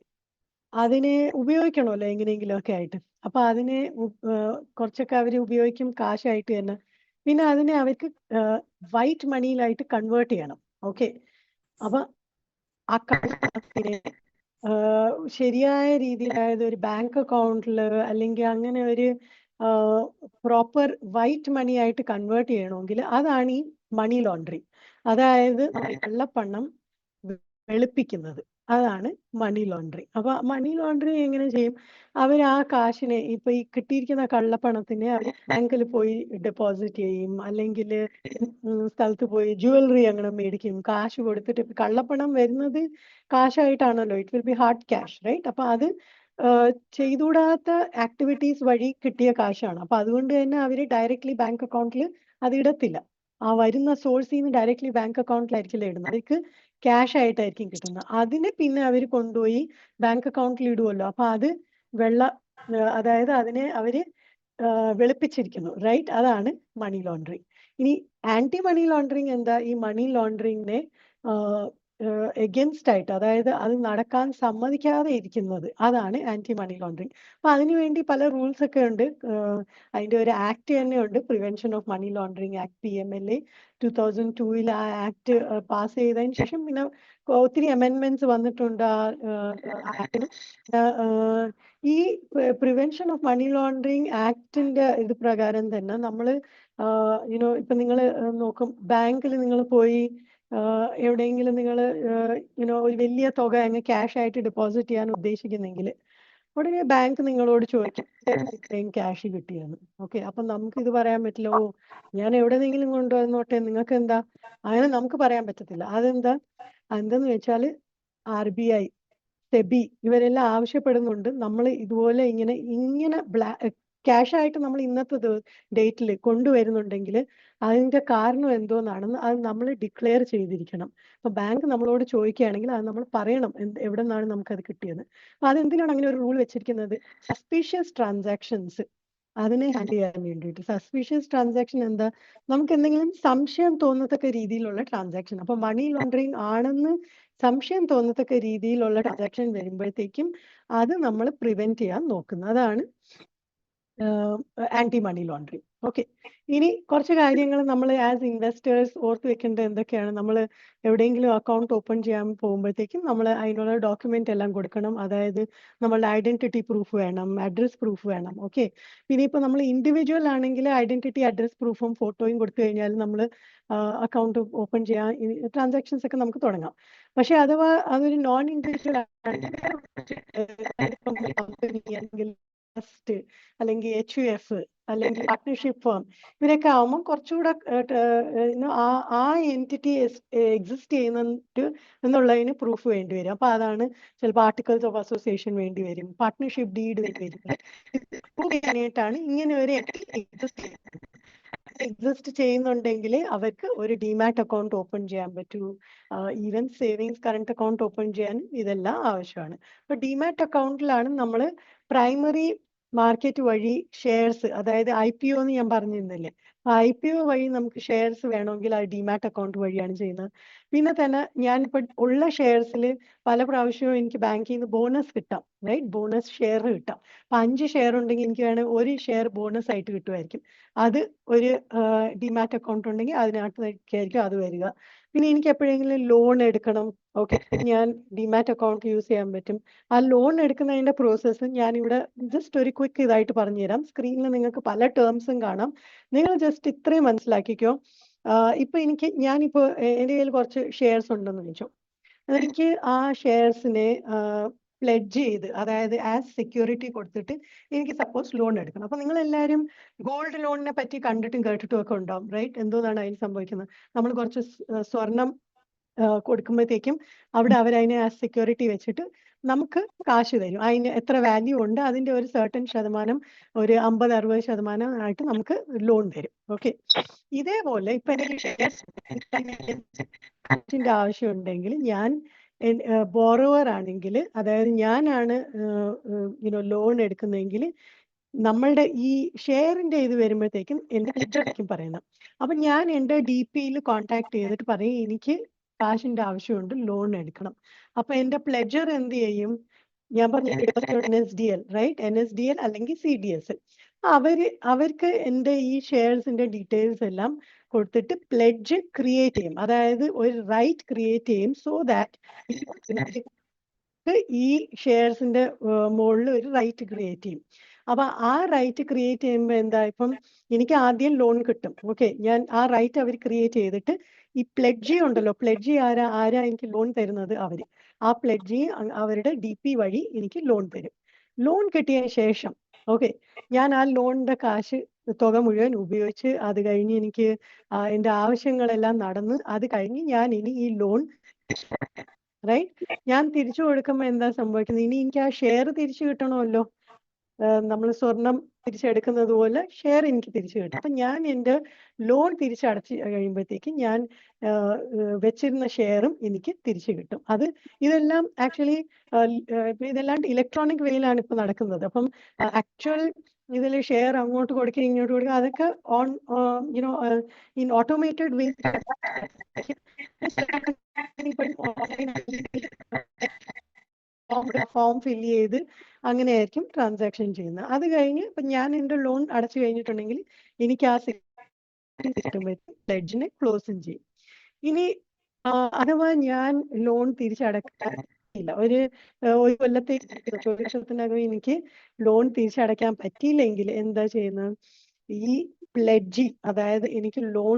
A: അതിനെ ഉപയോഗിക്കണമല്ലോ എങ്ങനെയെങ്കിലും ഒക്കെ ആയിട്ട്. അപ്പൊ അതിനെ കുറച്ചൊക്കെ അവർ ഉപയോഗിക്കും കാശായിട്ട് തന്നെ. പിന്നെ അതിനെ അവർക്ക് വൈറ്റ് മണിയിലായിട്ട് കൺവേർട്ട് ചെയ്യണം, ഓക്കെ. അപ്പൊ ആ കള്ളപ്പണത്തിനെ ശരിയായ രീതിയിൽ, അതായത് ഒരു ബാങ്ക് അക്കൗണ്ടിൽ അല്ലെങ്കിൽ അങ്ങനെ ഒരു പ്രോപ്പർ വൈറ്റ് മണി ആയിട്ട് കൺവേർട്ട് ചെയ്യണമെങ്കിൽ അതാണ് ഈ മണി ലോണ്ടറിങ്. അതായത് കള്ളപ്പണം വെളുപ്പിക്കുന്നത്, അതാണ് മണി ലോണ്ടറിങ്. അപ്പൊ മണി ലോണ്ടറിങ് എങ്ങനെ ചെയ്യും? അവർ ആ കാശിനെ, ഇപ്പൊ ഈ കിട്ടിയിരിക്കുന്ന കള്ളപ്പണത്തിനെ അവർ ബാങ്കിൽ പോയി ഡെപ്പോസിറ്റ് ചെയ്യും, അല്ലെങ്കിൽ സ്ഥലത്ത് പോയി ജുവലറി അങ്ങനെ മേടിക്കും, കാശ് കൊടുത്തിട്ട്. കള്ളപ്പണം വരുന്നത് കാശായിട്ടാണല്ലോ, it will be hard cash, right? അപ്പൊ അത് ചെയ്തുകൂടാത്ത ആക്ടിവിറ്റീസ് വഴി കിട്ടിയ കാശാണ്. അപ്പൊ അതുകൊണ്ട് തന്നെ അവർ ഡയറക്ട്ലി ബാങ്ക് അക്കൗണ്ടിൽ അത് ഇടത്തില്ല. ആ വരുന്ന സോഴ്സിൽ നിന്ന് ഡയറക്ട്ലി ബാങ്ക് അക്കൗണ്ടിലായിരിക്കില്ല ഇടുന്നത്, അവർക്ക് ക്യാഷ് ആയിട്ടായിരിക്കും കിട്ടുന്നത്. അതിനെ പിന്നെ അവർ കൊണ്ടുപോയി ബാങ്ക് അക്കൗണ്ടിൽ ഇടുമല്ലോ, അപ്പൊ അത് അതായത് അതിനെ അവര് വെളുപ്പിച്ചിരിക്കുന്നു, റൈറ്റ്? അതാണ് മണി ലോണ്ടറിങ്. ഇനി ആന്റി മണി ലോണ്ടറിങ് എന്താ? ഈ മണി ലോണ്ടറിങ്ങിനെ എഗൻസ്റ്റ് ആയിട്ട്, അതായത് അത് നടക്കാൻ സമ്മതിക്കാതെ ഇരിക്കുന്നത്, അതാണ് ആന്റി മണി ലോണ്ടറിങ്. അപ്പൊ അതിനുവേണ്ടി പല റൂൾസ് ഒക്കെ ഉണ്ട്. അതിന്റെ ഒരു ആക്ട് തന്നെ ഉണ്ട്, prevention of money laundering act, PMLA 2002-ൽ ആ ആക്ട് പാസ് ചെയ്തതിന് ശേഷം പിന്നെ ഒത്തിരി അമെൻമെന്റ്സ് വന്നിട്ടുണ്ട് ആ ആക്ടിന്. ഈ പ്രിവെൻഷൻ ഓഫ് മണി ലോണ്ടറിങ് ആക്ടിന്റെ ഇത് പ്രകാരം തന്നെ നമ്മൾ ഇപ്പൊ നിങ്ങൾ നോക്കും, ബാങ്കിൽ നിങ്ങൾ പോയി എവിടെയെങ്കിലും നിങ്ങൾ ഒരു വലിയ തുക അങ്ങ് ക്യാഷ് ആയിട്ട് ഡെപ്പോസിറ്റ് ചെയ്യാൻ ഉദ്ദേശിക്കുന്നെങ്കിൽ ഉടനെ ബാങ്ക് നിങ്ങളോട് ചോദിക്കും ഇത്രയും ക്യാഷ് കിട്ടിയെന്ന്. ഓക്കെ, അപ്പൊ നമുക്ക് ഇത് പറയാൻ പറ്റില്ല, ഓ ഞാൻ എവിടെന്നെങ്കിലും കൊണ്ടുവന്നോട്ടെ, നിങ്ങൾക്ക് എന്താ, അങ്ങനെ നമുക്ക് പറയാൻ പറ്റത്തില്ല. എന്തെന്ന് വെച്ചാൽ RBI, സെബി ഇവരെല്ലാം ആവശ്യപ്പെടുന്നുണ്ട് നമ്മൾ ഇതുപോലെ ഇങ്ങനെ ക്യാഷ് ആയിട്ട് നമ്മൾ ഇന്നത്തെ ഡേറ്റിൽ കൊണ്ടുവരുന്നുണ്ടെങ്കിൽ അതിന്റെ കാരണം എന്തോന്നാണെന്ന് അത് നമ്മൾ ഡിക്ലെയർ ചെയ്തിരിക്കണം. അപ്പൊ ബാങ്ക് നമ്മളോട് ചോദിക്കുകയാണെങ്കിൽ അത് നമ്മൾ പറയണം എവിടെ നിന്നാണ് നമുക്കത് കിട്ടിയത്. അപ്പൊ അതെന്തിനാണ് അങ്ങനെ ഒരു റൂൾ വെച്ചിരിക്കുന്നത്? സസ്പീഷ്യസ് ട്രാൻസാക്ഷൻസ് അതിനെ ഹാൻഡിൽ ചെയ്യാൻ വേണ്ടിയിട്ട്. സസ്പീഷ്യസ് ട്രാൻസാക്ഷൻ എന്താ? നമുക്ക് എന്തെങ്കിലും സംശയം തോന്നത്തക്ക രീതിയിലുള്ള ട്രാൻസാക്ഷൻ, അപ്പൊ മണി ലോണ്ടറിങ് ആണെന്ന് സംശയം തോന്നത്തക്ക രീതിയിലുള്ള ട്രാൻസാക്ഷൻ വരുമ്പോഴത്തേക്കും അത് നമ്മൾ പ്രിവെന്റ് ചെയ്യാൻ നോക്കുന്നത്. അതാണ് ആന്റി മണി ലോണ്ടറിങ്. ഓക്കെ, ഇനി കുറച്ച് കാര്യങ്ങൾ നമ്മൾ ആസ് ഇൻവെസ്റ്റേഴ്സ് ഓർത്ത് വെക്കേണ്ടത് എന്തൊക്കെയാണ്? നമ്മൾ എവിടെയെങ്കിലും അക്കൗണ്ട് ഓപ്പൺ ചെയ്യാൻ പോകുമ്പോഴത്തേക്കും നമ്മൾ അതിനുള്ള ഡോക്യുമെന്റ് എല്ലാം കൊടുക്കണം. അതായത് നമ്മളുടെ ഐഡന്റിറ്റി പ്രൂഫ് വേണം, അഡ്രസ് പ്രൂഫ് വേണം. ഓക്കെ, പിന്നെ ഇപ്പൊ നമ്മൾ ഇൻഡിവിജ്വൽ ആണെങ്കിൽ ഐഡന്റിറ്റി അഡ്രസ് പ്രൂഫും ഫോട്ടോയും കൊടുത്തു കഴിഞ്ഞാൽ നമ്മൾ അക്കൗണ്ട് ഓപ്പൺ ചെയ്യാൻ ട്രാൻസാക്ഷൻസ് ഒക്കെ നമുക്ക് തുടങ്ങാം. പക്ഷെ അഥവാ അതൊരു നോൺ ഇൻഡിവിജ്വൽ ആണെങ്കിൽ ട്രസ്റ്റ് അല്ലെങ്കിൽ HUF അല്ലെങ്കിൽ പാർട്ട്ണർഷിപ്പ് ഫേം ഇവരൊക്കെ ആവുമ്പോൾ കുറച്ചുകൂടെ ആ എൻറ്റിറ്റി എക്സിസ്റ്റ് ചെയ്യുന്നുണ്ട് എന്നുള്ളതിന് പ്രൂഫ് വേണ്ടി വരും. അപ്പൊ അതാണ് ചിലപ്പോൾ ആർട്ടിക്കിൾസ് ഓഫ് അസോസിയേഷൻ വേണ്ടി വരും, പാർട്ട്ണർഷിപ്പ് ഡീഡ് വേണ്ടി വരും. പ്രൂവ് ചെയ്യാനായിട്ടാണ് ഇങ്ങനെ ഒരു എക്സിസ്റ്റ് ചെയ്യുന്നുണ്ടെങ്കിൽ അവർക്ക് ഒരു ഡിമാറ്റ് അക്കൗണ്ട് ഓപ്പൺ ചെയ്യാൻ പറ്റൂ. Even savings current account open ചെയ്യാൻ ഇതെല്ലാം ആവശ്യമാണ്. അപ്പൊ ഡിമാറ്റ് അക്കൗണ്ടിലാണ് നമ്മൾ പ്രൈമറി മാർക്കറ്റ് വഴി ഷെയർസ്, അതായത് IPO എന്ന് ഞാൻ പറഞ്ഞിരുന്നില്ലേ, IPO വഴി നമുക്ക് ഷെയർസ് വേണമെങ്കിൽ അത് ഡിമാറ്റ് അക്കൗണ്ട് വഴിയാണ് ചെയ്യുന്നത്. പിന്നെ തന്നെ ഞാനിപ്പോൾ ഉള്ള ഷെയർസിൽ പല പ്രാവശ്യവും എനിക്ക് ബാങ്കിൽ നിന്ന് ബോണസ് കിട്ടാം, റൈറ്റ്, ബോണസ് ഷെയർ കിട്ടാം. അപ്പൊ 5 ഷെയർ ഉണ്ടെങ്കിൽ എനിക്ക് വേണമെങ്കിൽ ഒരു ഷെയർ ബോണസ് ആയിട്ട് കിട്ടുമായിരിക്കും. അത് ഒരു ഡിമാറ്റ് അക്കൗണ്ട് ഉണ്ടെങ്കിൽ അതിനകത്തേക്കായിരിക്കും അത് വരിക. പിന്നെ എനിക്ക് എപ്പോഴെങ്കിലും ലോൺ എടുക്കണം, ഓക്കെ, ഞാൻ ഡിമാറ്റ് അക്കൗണ്ട് യൂസ് ചെയ്യാൻ പറ്റും. ആ ലോൺ എടുക്കുന്നതിന്റെ പ്രോസസ്സ് ഞാനിവിടെ ജസ്റ്റ് ഒരു ക്വിക്ക് ഇതായിട്ട് പറഞ്ഞുതരാം. സ്ക്രീനിൽ നിങ്ങൾക്ക് പല ടേംസും കാണാം, നിങ്ങൾ ജസ്റ്റ് ഇത്രയും മനസ്സിലാക്കിക്കോ. ഇപ്പൊ ഞാനിപ്പോ എൻ്റെ കയ്യിൽ കുറച്ച് ഷെയർസ് ഉണ്ടെന്ന് വെച്ചോ, എനിക്ക് ആ ഷെയർസിനെ പ്ലെഡ്ജ് ചെയ്ത്, അതായത് ആസ് സെക്യൂരിറ്റി കൊടുത്തിട്ട് എനിക്ക് സപ്പോസ് ലോൺ എടുക്കണം. അപ്പൊ നിങ്ങൾ എല്ലാവരും ഗോൾഡ് ലോണിനെ പറ്റി കണ്ടിട്ടും കേട്ടിട്ടും ഒക്കെ ഉണ്ടാവും, റൈറ്റ്? എന്തോന്നാണ് അതിൽ സംഭവിക്കുന്നത്? നമ്മൾ കുറച്ച് സ്വർണം കൊടുക്കുമ്പോഴത്തേക്കും അവിടെ അവരതിനെ ആസ് സെക്യൂരിറ്റി വെച്ചിട്ട് നമുക്ക് കാശ് തരും. അതിന് എത്ര വാല്യൂ ഉണ്ട് അതിന്റെ ഒരു സർട്ടൻ ശതമാനം, ഒരു 50-60% ആയിട്ട് നമുക്ക് ലോൺ തരും. ഓക്കെ, ഇതേപോലെ ഇപ്പൊ എനിക്ക് ഷെയർസിന്റെ ആവശ്യം ഉണ്ടെങ്കിൽ ഞാൻ ബോറോവർ ആണെങ്കിൽ, അതായത് ഞാനാണ് ലോൺ എടുക്കുന്നതെങ്കിൽ നമ്മളുടെ ഈ ഷെയറിന്റെ ഇത് വരുമ്പോഴത്തേക്കും എന്റെ പ്ലെഡ്ജറായിരിക്കും പറയുന്നത്. അപ്പൊ ഞാൻ എൻ്റെ DPയിൽ കോൺടാക്ട് ചെയ്തിട്ട് പറയും എനിക്ക് കാശിന്റെ ആവശ്യമുണ്ട്, ലോൺ എടുക്കണം. അപ്പൊ എന്റെ പ്ലെഡ്ജർ എന്ത് ചെയ്യും? ഞാൻ പറഞ്ഞു NSDL, റൈറ്റ്, NSDL അല്ലെങ്കിൽ CDS. അവർക്ക് എൻ്റെ ഈ ഷെയർസിന്റെ ഡീറ്റെയിൽസ് എല്ലാം കൊടുത്തിട്ട് പ്ലെഡ്ജ് ക്രിയേറ്റ് ചെയ്യും, അതായത് ഒരു റൈറ്റ് ക്രിയേറ്റ് ചെയ്യും. സോ ദാറ്റ് ഈ ഷെയർസിന്റെ മുകളിൽ ഒരു റൈറ്റ് ക്രിയേറ്റ് ചെയ്യും. അപ്പൊ ആ റൈറ്റ് ക്രിയേറ്റ് ചെയ്യുമ്പോൾ എന്താ, ഇപ്പം എനിക്ക് ആദ്യം ലോൺ കിട്ടും. ഓക്കെ, ഞാൻ ആ റൈറ്റ് അവർ ക്രിയേറ്റ് ചെയ്തിട്ട് ഈ പ്ലെഡ്ജി ഉണ്ടല്ലോ, പ്ലെഡ്ജി ആരാ എനിക്ക് ലോൺ തരുന്നത്? അവര്. ആ പ്ലെഡ്ജി അവരുടെ DP വഴി എനിക്ക് ലോൺ തരും. ലോൺ കിട്ടിയതിന് ശേഷം ഓക്കെ, ഞാൻ ആ ലോണിന്റെ കാശ് തുക മുഴുവൻ ഉപയോഗിച്ച് അത് കഴിഞ്ഞ് എനിക്ക് എൻ്റെ ആവശ്യങ്ങളെല്ലാം നടന്ന് അത് കഴിഞ്ഞ് ഞാൻ ഇനി ഈ ലോൺ റൈറ്റ് ഞാൻ തിരിച്ചു കൊടുക്കുമ്പോൾ എന്താ സംഭവിക്കുന്നത്? ഇനി എനിക്ക് ആ ഷെയർ തിരിച്ചു കിട്ടണമല്ലോ. നമ്മൾ സ്വർണം തിരിച്ചെടുക്കുന്നത് പോലെ ഷെയർ എനിക്ക് തിരിച്ചു കിട്ടും. അപ്പൊ ഞാൻ എൻ്റെ ലോൺ തിരിച്ചടച്ച് കഴിയുമ്പോഴത്തേക്ക് ഞാൻ വെച്ചിരുന്ന ഷെയറും എനിക്ക് തിരിച്ചു കിട്ടും. ഇതെല്ലാം ആക്ച്വലി ഇതെല്ലാം ഇലക്ട്രോണിക് വേയിലാണ് ഇപ്പൊ നടക്കുന്നത്. അപ്പം ആക്ച്വൽ ഇതിൽ ഷെയർ അങ്ങോട്ട് കൊടുക്കുക ഇങ്ങോട്ട് കൊടുക്കുക അതൊക്കെ in automated wave form fill ചെയ്ത് അങ്ങനെയായിരിക്കും ട്രാൻസാക്ഷൻ ചെയ്യുന്നത്. അത് കഴിഞ്ഞ് ഇപ്പൊ ഞാൻ എൻ്റെ ലോൺ അടച്ചു കഴിഞ്ഞിട്ടുണ്ടെങ്കിൽ എനിക്ക് ആ പ്ലെഡ്ജിനെ ക്ലോസും ചെയ്യും. ഇനി അഥവാ ഞാൻ ലോൺ തിരിച്ചടക്കില്ല, ഒരു കൊല്ലത്തേക്ക്, ഒരു വർഷത്തിനകം എനിക്ക് ലോൺ തിരിച്ചടയ്ക്കാൻ പറ്റിയില്ലെങ്കിൽ എന്താ ചെയ്യുന്നത്? ഈ പ്ലെഡ്ജി, അതായത് എനിക്ക് ലോൺ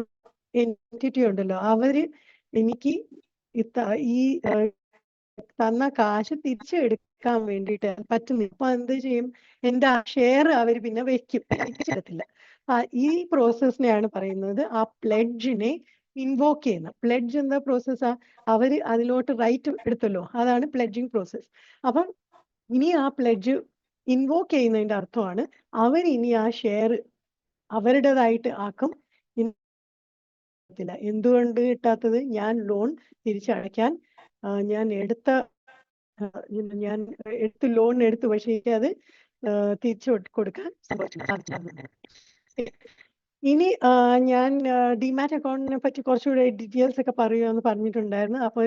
A: എൻറ്റിറ്റി ഉണ്ടല്ലോ, അവര് എനിക്ക് ഈ തന്ന കാശ് തിരിച്ചെടുക്കാൻ വേണ്ടിയിട്ട് പറ്റുന്നില്ല. അപ്പൊ എന്ത് ചെയ്യും? എന്റെ ആ ഷെയർ അവർ പിന്നെ വെക്കും, തിരിച്ചെടുത്തില്ല. ഈ പ്രോസസ്സിനെയാണ് പറയുന്നത് ആ പ്ലെഡ്ജിനെ ഇൻവോക്ക് ചെയ്യുന്നത്. പ്ലെഡ്ജ് എന്താ പ്രോസസ്സാ? അവര് അതിലോട്ട് റൈറ്റ് എടുത്തല്ലോ, അതാണ് പ്ലെഡ്ജിങ് പ്രോസസ്സ്. അപ്പം ഇനി ആ പ്ലെഡ്ജ് ഇൻവോക്ക് ചെയ്യുന്നതിന്റെ അർത്ഥമാണ് അവരിനി ആ ഷെയർ അവരുടേതായിട്ട് ആക്കും. എന്തുകൊണ്ട് കിട്ടാത്തത്? ഞാൻ ലോൺ തിരിച്ചടയ്ക്കാൻ ഞാൻ എടുത്ത ലോൺ എടുത്തു, പക്ഷേ എനിക്ക് അത് തിരിച്ചു കൊടുക്കാൻ സാധിച്ചില്ല. ഇനി ഞാൻ ഡിമാറ്റ് അക്കൗണ്ടിനെ പറ്റി കുറച്ചുകൂടെ ഡീറ്റെയിൽസ് ഒക്കെ പറയുമെന്ന് പറഞ്ഞിട്ടുണ്ടായിരുന്നു. അപ്പൊ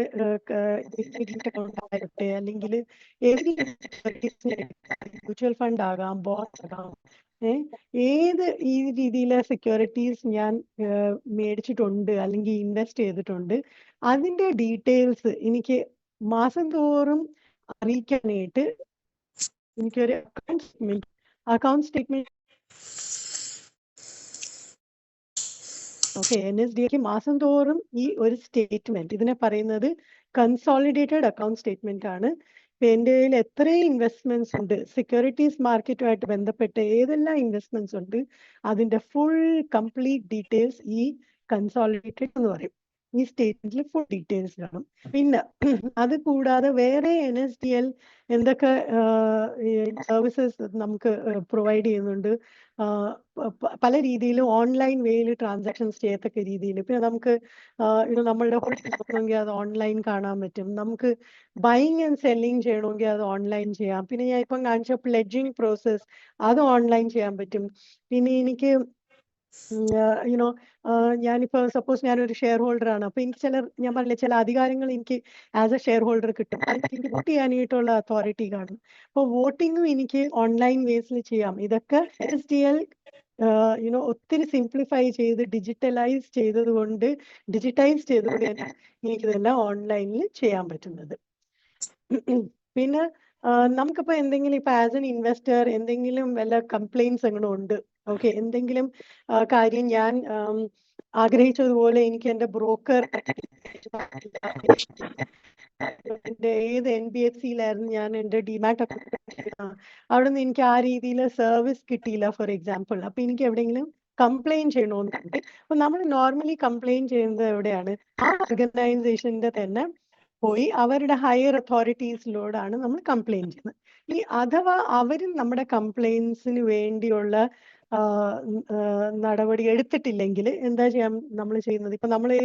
A: ഡിമാറ്റ് അക്കൗണ്ട് ആകട്ടെ, അല്ലെങ്കിൽ മ്യൂച്വൽ ഫണ്ട് ആകാം, ബോണ്ട് ആകാം, ഏത് ഈ രീതിയിലെ സെക്യൂരിറ്റീസ് ഞാൻ മേടിച്ചിട്ടുണ്ട് അല്ലെങ്കിൽ ഇൻവെസ്റ്റ് ചെയ്തിട്ടുണ്ട്, അതിന്റെ ഡീറ്റെയിൽസ് എനിക്ക് മാസം തോറും അറിയിക്കാനായിട്ട് എനിക്കൊരു അക്കൗണ്ട് സ്റ്റേറ്റ്മെന്റ് ഓക്കെ, NSDAക്ക് മാസം തോറും ഈ ഒരു സ്റ്റേറ്റ്മെന്റ്, ഇതിനെ പറയുന്നത് കൺസോളിഡേറ്റഡ് അക്കൗണ്ട് സ്റ്റേറ്റ്മെന്റ് ആണ്. ഇപ്പൊ എൻ്റെ കയ്യിൽ എത്രയും ഇൻവെസ്റ്റ്മെന്റ്സ് ഉണ്ട്, സെക്യൂരിറ്റീസ് മാർക്കറ്റുമായിട്ട് ബന്ധപ്പെട്ട് ഏതെല്ലാം ഇൻവെസ്റ്റ്മെന്റ്സ് ഉണ്ട്, അതിന്റെ ഫുൾ കംപ്ലീറ്റ് ഡീറ്റെയിൽസ് ഈ കൺസോളിഡേറ്റഡ് എന്ന് പറയും. ഈ സ്റ്റേറ്റ്മെന്റിൽ ഫുൾ ഡീറ്റെയിൽസ് കാണും. പിന്നെ അത് കൂടാതെ വേറെ NSDL എന്തൊക്കെ സർവീസസ് നമുക്ക് പ്രൊവൈഡ് ചെയ്യുന്നുണ്ട്, പല രീതിയിലും ഓൺലൈൻ വേയിൽ ട്രാൻസാക്ഷൻസ് ചെയ്യത്തക്ക രീതിയിൽ. പിന്നെ നമുക്ക് നമ്മളുടെ നോക്കണമെങ്കിൽ അത് ഓൺലൈൻ കാണാൻ പറ്റും. നമുക്ക് ബൈയിങ് ആൻഡ് സെല്ലിങ് ചെയ്യണമെങ്കിൽ അത് ഓൺലൈൻ ചെയ്യാം. പിന്നെ ഞാൻ ഇപ്പം കാണിച്ച പ്ലെഡ്ജിങ് പ്രോസസ് അത് ഓൺലൈൻ ചെയ്യാൻ പറ്റും. പിന്നെ എനിക്ക് യുനോ ഞാനിപ്പോ സപ്പോസ് ഞാനൊരു ഷെയർ ഹോൾഡർ ആണ്, അപ്പൊ എനിക്ക് ഞാൻ പറഞ്ഞില്ല, ചില അധികാരങ്ങൾ എനിക്ക് ആസ് എ ഷെയർ ഹോൾഡർ കിട്ടും. എനിക്ക് വോട്ട് ചെയ്യാനായിട്ടുള്ള അതോറിറ്റി കാണും. അപ്പോൾ വോട്ടിങ്ങും എനിക്ക് ഓൺലൈൻ വേസിൽ ചെയ്യാം. ഇതൊക്കെ NSDL ഒത്തിരി സിംപ്ലിഫൈ ചെയ്ത് ഡിജിറ്റൈസ് ചെയ്തതുകൊണ്ട് എനിക്കിതെല്ലാം ഓൺലൈനിൽ ചെയ്യാൻ പറ്റുന്നത്. പിന്നെ നമുക്കിപ്പോ എന്തെങ്കിലും ഇപ്പൊ ആസ് എൻ ഇൻവെസ്റ്റർ എന്തെങ്കിലും വല്ല കംപ്ലൈൻസ് അങ്ങനെ ഉണ്ട്, ഓക്കെ, എന്തെങ്കിലും കാര്യം ഞാൻ ആഗ്രഹിച്ചതുപോലെ എനിക്ക് എന്റെ ബ്രോക്കർ എന്റെ ഏത് NBFCയിലായിരുന്നു ഞാൻ എന്റെ ഡിമാറ്റ് അക്കൗണ്ട്, അവിടെ നിന്ന് എനിക്ക് ആ രീതിയിൽ സർവീസ് കിട്ടിയില്ല ഫോർ എക്സാമ്പിൾ. അപ്പൊ എനിക്ക് എവിടെയെങ്കിലും കംപ്ലൈന്റ് ചെയ്യണമെന്നുണ്ട്. അപ്പൊ നമ്മൾ നോർമലി കംപ്ലൈന്റ് ചെയ്യുന്നത് എവിടെയാണ്? ആ ഓർഗനൈസേഷന്റെ തന്നെ പോയി അവരുടെ ഹയർ അതോറിറ്റീസിലോടാണ് നമ്മൾ കംപ്ലൈന്റ് ചെയ്യുന്നത്. ഇനി അഥവാ അവരും നമ്മുടെ കംപ്ലൈൻസിന് വേണ്ടിയുള്ള നടപടി എടുത്തിട്ടില്ലെങ്കിൽ എന്താ ചെയ്യാൻ നമ്മൾ ചെയ്യുന്നത്? ഇപ്പൊ നമ്മൾ ഈ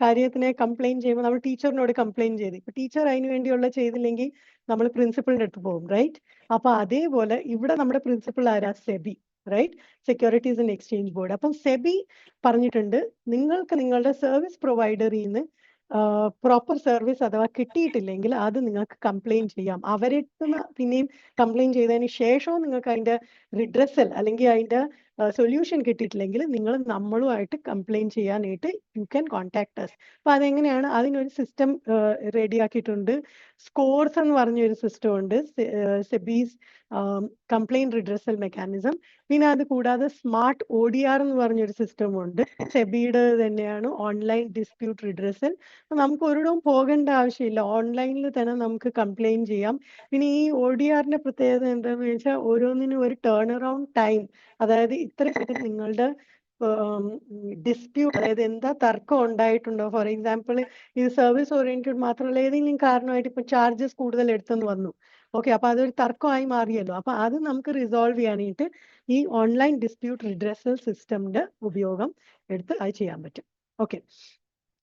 A: കാര്യത്തിനെ കംപ്ലൈന്റ് ചെയ്യുമ്പോൾ നമ്മൾ ടീച്ചറിനോട് കംപ്ലൈന്റ് ചെയ്ത്, ഇപ്പൊ ടീച്ചർ അതിന് വേണ്ടിയുള്ള ചെയ്തില്ലെങ്കിൽ നമ്മൾ പ്രിൻസിപ്പളിന്റെ അടുത്ത് പോകും, റൈറ്റ്? അപ്പൊ അതേപോലെ ഇവിടെ നമ്മുടെ പ്രിൻസിപ്പൾ ആരാ? SEBI, right? Securities and exchange board. അപ്പം സെബി പറഞ്ഞിട്ടുണ്ട്, നിങ്ങൾക്ക് നിങ്ങളുടെ സർവീസ് പ്രൊവൈഡറിൽ നിന്ന് പ്രോപ്പർ സർവീസ് അഥവാ കിട്ടിയിട്ടില്ലെങ്കിൽ അത് നിങ്ങൾക്ക് കംപ്ലൈന്റ് ചെയ്യാം. അവരെടുത്തുനിന്ന് പിന്നെയും കംപ്ലൈന്റ് ചെയ്തതിന് ശേഷവും നിങ്ങൾക്ക് അതിന്റെ റിഡ്രസൽ അല്ലെങ്കിൽ അതിന്റെ സൊല്യൂഷൻ കിട്ടിയിട്ടില്ലെങ്കിൽ നിങ്ങൾ നമ്മളുമായിട്ട് കംപ്ലൈന്റ് ചെയ്യാനായിട്ട് യു ക്യാൻ കോൺടാക്ട് അസ്. അപ്പൊ അതെങ്ങനെയാണ്? അതിനൊരു സിസ്റ്റം റെഡിയാക്കിയിട്ടുണ്ട്. സ്കോർസ് എന്ന് പറഞ്ഞൊരു സിസ്റ്റം ഉണ്ട്, സെബീസ് കംപ്ലൈന്റ് റിഡ്രസൽ മെക്കാനിസം. പിന്നെ അത് കൂടാതെ സ്മാർട്ട് ODR എന്ന് പറഞ്ഞൊരു സിസ്റ്റം ഉണ്ട്, സെബിയുടെ തന്നെയാണ്, ഓൺലൈൻ ഡിസ്പ്യൂട്ട് റിഡ്രസൽ. നമുക്ക് ഒരിടവും പോകേണ്ട ആവശ്യമില്ല, ഓൺലൈനിൽ തന്നെ നമുക്ക് കംപ്ലൈന്റ് ചെയ്യാം. പിന്നെ ഈ ODRന്റെ പ്രത്യേകത എന്താണെന്ന് വെച്ചാൽ ഓരോന്നിനും ഒരു ടേൺ അറൗണ്ട് ടൈം, അതായത് ഇത്ര നിങ്ങളുടെ ഡിസ്പ്യൂട്ട്, അതായത് എന്താ തർക്കം ഉണ്ടായിട്ടുണ്ടോ, ഫോർ എക്സാമ്പിൾ ഇത് സർവീസ് ഓറിയന്റഡ് മാത്രമല്ല, ഏതെങ്കിലും കാരണമായിട്ട് ഇപ്പൊ ചാർജസ് കൂടുതൽ എടുത്തെന്ന് വന്നു, ഓക്കെ, അപ്പൊ അതൊരു തർക്കമായി മാറിയല്ലോ. അപ്പൊ അത് നമുക്ക് റിസോൾവ് ചെയ്യാനായിട്ട് ഈ ഓൺലൈൻ ഡിസ്പ്യൂട്ട് റിഡ്രസൽ സിസ്റ്റമിന്റെ ഉപയോഗം എടുത്ത് അത് ചെയ്യാൻ പറ്റും. ഓക്കെ,